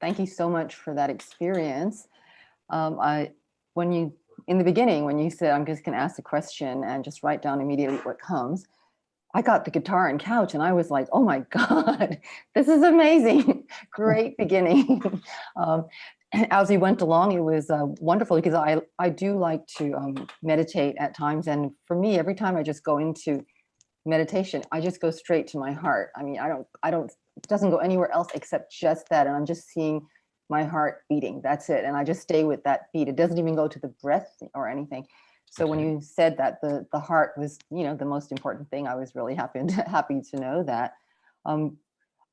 thank you so much for that experience. In the beginning, when you said, I'm just going to ask a question and just write down immediately what comes, I got the guitar and couch and I was like, oh my God, this is amazing. Great beginning. As we went along, it was wonderful, because I do like to meditate at times. And for me, every time I just go into meditation, I just go straight to my heart. I mean, it doesn't go anywhere else except just that. And I'm just seeing my heart beating. That's it. And I just stay with that beat. It doesn't even go to the breath or anything. So when you said that the heart was, the most important thing, I was really happy to know that.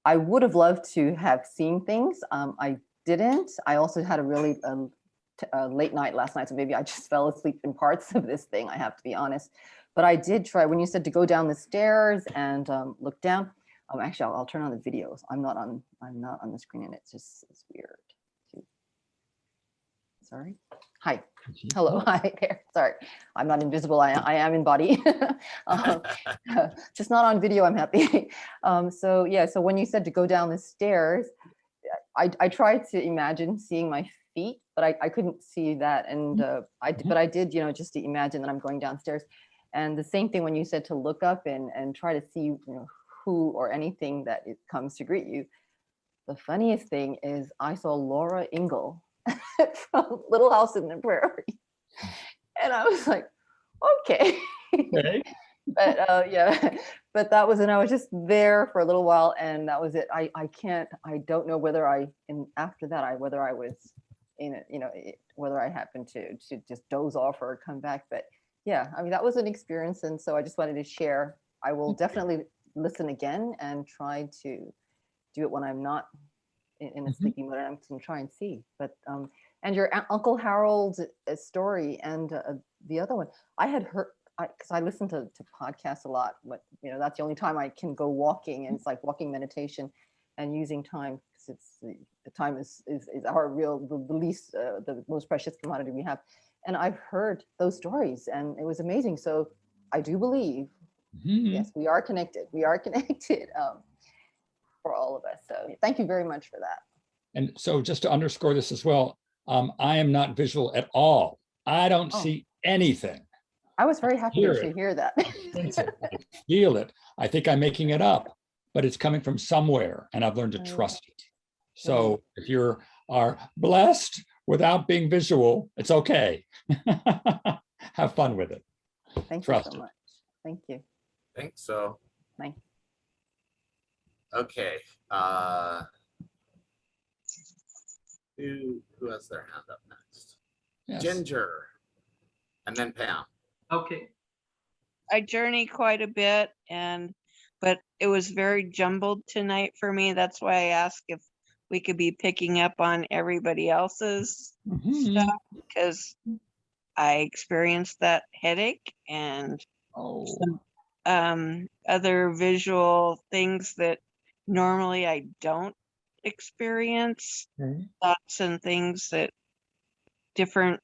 I would have loved to have seen things. I didn't. I also had a really late night last night, so maybe I just fell asleep in parts of this thing, I have to be honest. But I did try, when you said to go down the stairs and look down. Actually, I'll turn on the videos. I'm not on the screen, and it's weird. Sorry. Hi. Hello. Hi there. Sorry, I'm not invisible. I am in body. Just not on video. I'm happy. So yeah. So when you said to go down the stairs, I tried to imagine seeing my feet, but I couldn't see that. And but I did, just to imagine that I'm going downstairs. And the same thing when you said to look up and try to see, who or anything that it comes to greet you. The funniest thing is I saw Laura Ingle from Little House in the Prairie. And I was like, okay. But yeah, but that was, and I was just there for a little while, and that was it. I don't know whether after that, whether I was in it, whether I happened to just doze off or come back. But yeah, I mean, that was an experience. And so I just wanted to share. I will definitely listen again and try to do it when I'm not in a sleepy mode. I'm going to try and see. But and your Uncle Harold's story and the other one, I had heard, because I listen to podcasts a lot, but that's the only time I can go walking, and it's like walking meditation and using time, because it's the time is our the least the most precious commodity we have. And I've heard those stories, and it was amazing. So I do believe, yes, we are connected. We are connected for all of us. So thank you very much for that. And so just to underscore this as well, I am not visual at all. I don't see anything. I was very happy to hear that. I feel it. I think I'm making it up, but it's coming from somewhere, and I've learned to trust it. So if you are blessed without being visual, it's okay. Have fun with it. Thank you so much. Thank you. Thanks. So. Thanks. Okay. Who has their hand up next? Yes. Ginger, and then Pam. Okay. I journey quite a bit, but it was very jumbled tonight for me. That's why I asked if we could be picking up on everybody else's stuff, because I experienced that headache and some other visual things that normally I don't experience. Thoughts and things that different,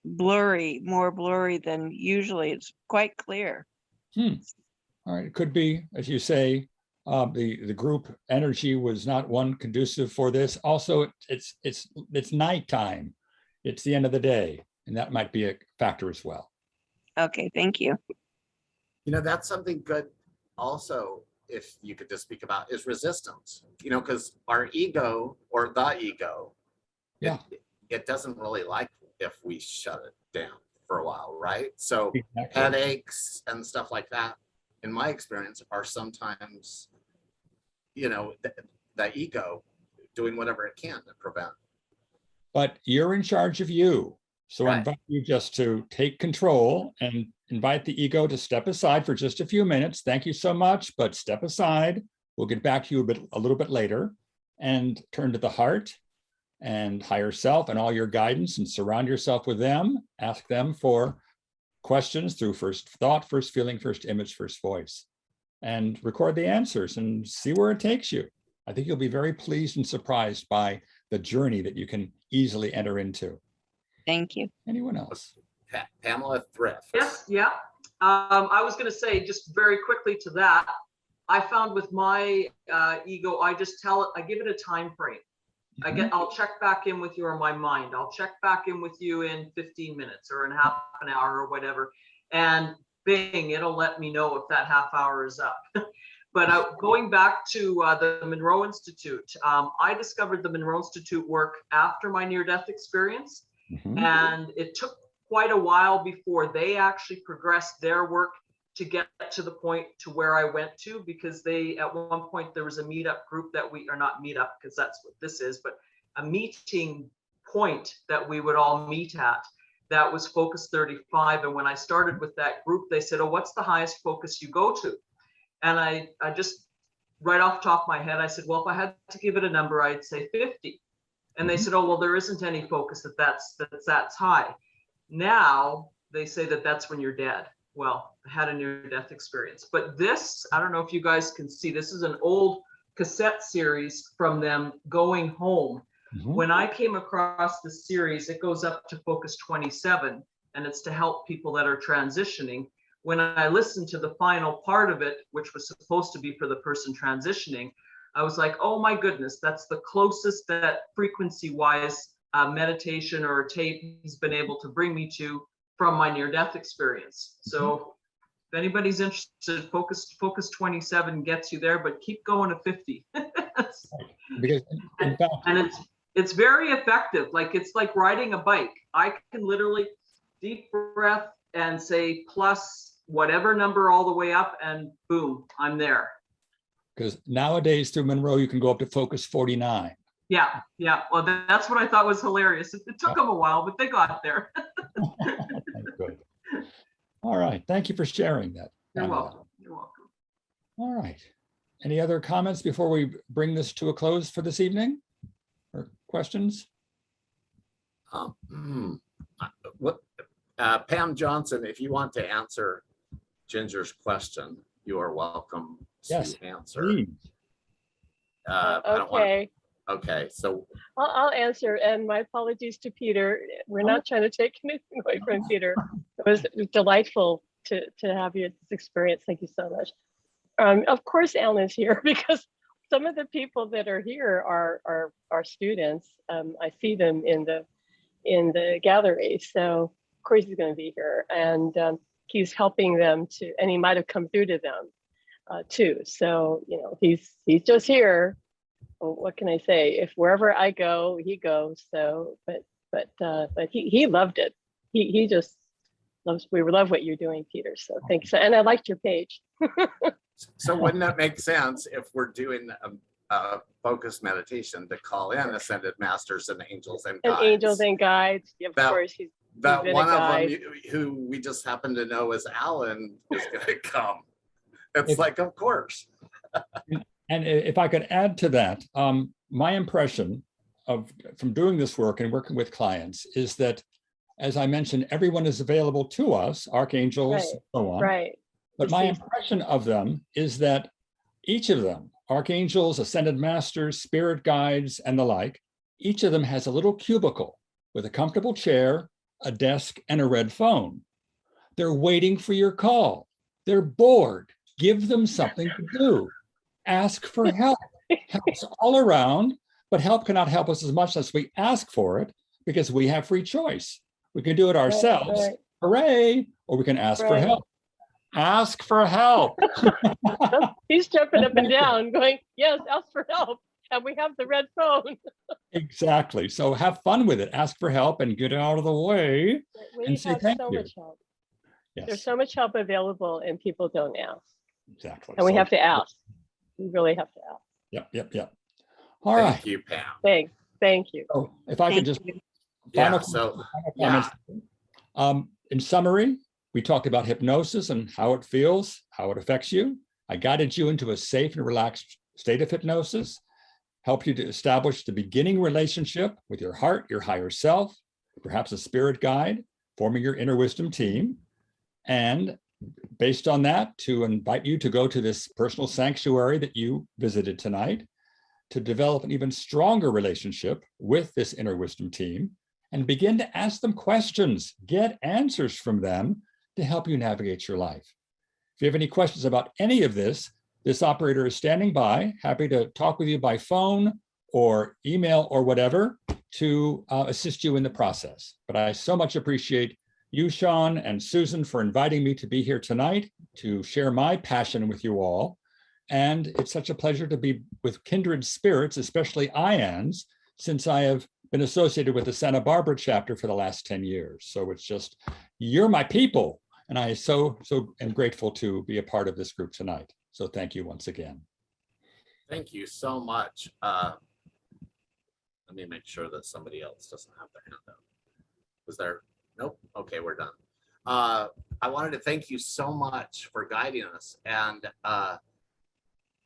more blurry than usually. It's quite clear. All right, it could be, as you say, the group energy was not one conducive for this. Also, it's nighttime. It's the end of the day, and that might be a factor as well. Okay, thank you. That's something good also, if you could just speak about, is resistance. Because our ego, or the ego, it doesn't really like if we shut it down for a while, right? So headaches and stuff like that, in my experience, are sometimes, the ego doing whatever it can to prevent. But you're in charge of you. So I invite you just to take control and invite the ego to step aside for just a few minutes. Thank you so much, but step aside. We'll get back to you a little bit later, and turn to the heart and higher self and all your guidance, and surround yourself with them. Ask them for questions through first thought, first feeling, first image, first voice, and record the answers and see where it takes you. I think you'll be very pleased and surprised by the journey that you can easily enter into. Thank you. Anyone else? Pamela Thrift. Yes, yeah. I was going to say, just very quickly to that, I found with my ego, I just I give it a time frame. I'll check back in with you, or my mind. I'll check back in with you in 15 minutes or in half an hour or whatever. And bing, it'll let me know if that half hour is up. But going back to the Monroe Institute, I discovered the Monroe Institute work after my near-death experience. And it took quite a while before they actually progressed their work to get to the point to where I went to, because at one point there was a meetup group that or not meetup, because that's what this is, but a meeting point that we would all meet at, that was Focus 35. And when I started with that group, they said, oh, what's the highest focus you go to? And I just, right off the top of my head, I said, well, if I had to give it a number, I'd say 50. And they said, oh, well, there isn't any focus that's high. Now they say that's when you're dead. Well, I had a near-death experience. But this, I don't know if you guys can see, this is an old cassette series from them going home. When I came across the series, it goes up to Focus 27, and it's to help people that are transitioning. When I listened to the final part of it, which was supposed to be for the person transitioning, I was like, oh my goodness, that's the closest that frequency-wise meditation or a tape has been able to bring me to from my near-death experience. So if anybody's interested, Focus 27 gets you there, but keep going to 50. Because in fact, and it's very effective. Like, it's like riding a bike. I can literally deep breath and say plus whatever number all the way up, and boom, I'm there. Because nowadays through Monroe, you can go up to focus 49. Yeah, yeah. Well, that's what I thought was hilarious. It took them a while, but they got there. Good. All right. Thank you for sharing that. You're Pamela. welcome. You're welcome. All right. Any other comments before we bring this to a close for this evening? Or questions? Pam Johnson, if you want to answer Ginger's question, you are welcome to answer. Please. I don't want Okay, Okay, so I'll answer. And my apologies to Peter. We're not trying to take anything away from Peter. It was delightful to have you at this experience. Thank you so much. Of course, Alan is here because some of the people that are here are students. I see them in the gallery, so of course he's going to be here, and he's helping them to, and he might have come through to them too. So you know, he's just here. Well, what can I say? If wherever I go, he goes. So, but he loved it. He just loves. We love what you're doing, Peter. So thanks. And I liked your page. So wouldn't it make sense if we're doing a focused meditation to call in ascended masters and angels and guides? And angels and guides. Of course, he's that been one a of guide. them who we just happen to know as Alan is going to come. It's like, of course. And if I could add to that, my impression from doing this work and working with clients is that, as I mentioned, everyone is available to us, archangels, Right, and so on. right. But my impression of them is that each of them, archangels, ascended masters, spirit guides, and the like, each of them has a little cubicle with a comfortable chair, a desk, and a red phone. They're waiting for your call. They're bored. Give them something to do. Ask for help. Help's all around, but help cannot help us as much as we ask for it because we have free choice. We can do it ourselves, right. hooray, or we can ask for Right. help. Ask for help. He's jumping up and down, going, "Yes, ask for help." And we have the red phone. Exactly. So have fun with it. Ask for help and get out of the way We and say have thank so you. much help. Yes, There's so much help available, and people don't ask. exactly. And we So- have to ask. We really have to ask. Yep. All right. Thank you, Pam. Thank you. So if I could just Yeah, final so comments. In summary, we talked about hypnosis and how it feels, how it affects you. I guided you into a safe and relaxed state of hypnosis, helped you to establish the beginning relationship with your heart, your higher self, perhaps a spirit guide, forming your inner wisdom team. And based on that, to invite you to go to this personal sanctuary that you visited tonight, to develop an even stronger relationship with this inner wisdom team and begin to ask them questions, get answers from them to help you navigate your life. If you have any questions about any of this, this operator is standing by, happy to talk with you by phone or email or whatever to assist you in the process. But I so much appreciate you, Sean, and Susan for inviting me to be here tonight to share my passion with you all. And it's such a pleasure to be with kindred spirits, especially IANDS, since I have been associated with the Santa Barbara chapter for the last 10 years. So it's just, you're my people. And I so am grateful to be a part of this group tonight. So thank you once again. thank you so much. Let me make sure that somebody else doesn't have their hand up. Was there? Nope. Okay, we're done. I wanted to thank you so much for guiding us. And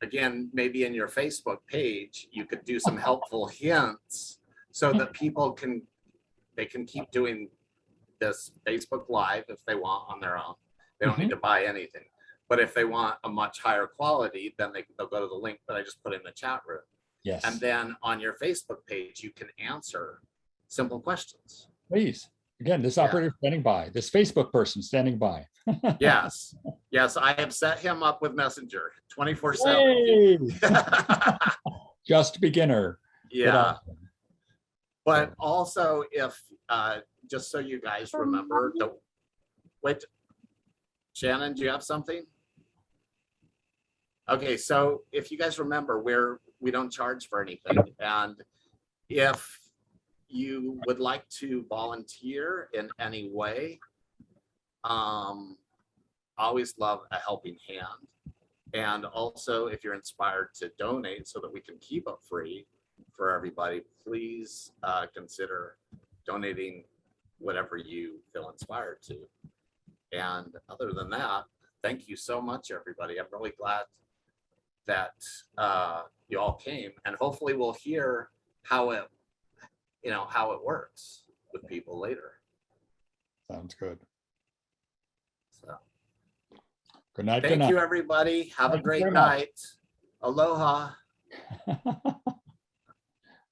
again, maybe in your Facebook page, you could do some helpful hints so that people can keep doing this Facebook Live if they want on their own. They don't need to buy anything. But if they want a much higher quality, then they'll go to the link that I just put in the chat room. Yes. And then on your Facebook page, you can answer simple questions. Please. Again, this operator standing by, this Facebook person standing by. Yes. Yes, I have set him up with Messenger 24/7. Yay! Just beginner. Yeah. But also, if just so you guys remember, wait, Shannon, do you have something? Okay, so if you guys remember, we don't charge for anything, and if you would like to volunteer in any way, always love a helping hand. And also, if you're inspired to donate so that we can keep it free for everybody, please consider donating whatever you feel inspired to. And other than that, thank you so much, everybody. I'm really glad that you all came, and hopefully we'll hear how it, how it works with people later. Sounds good. So, Good night. Good night. thank you, everybody. Have a Thank you very great much. night. Aloha.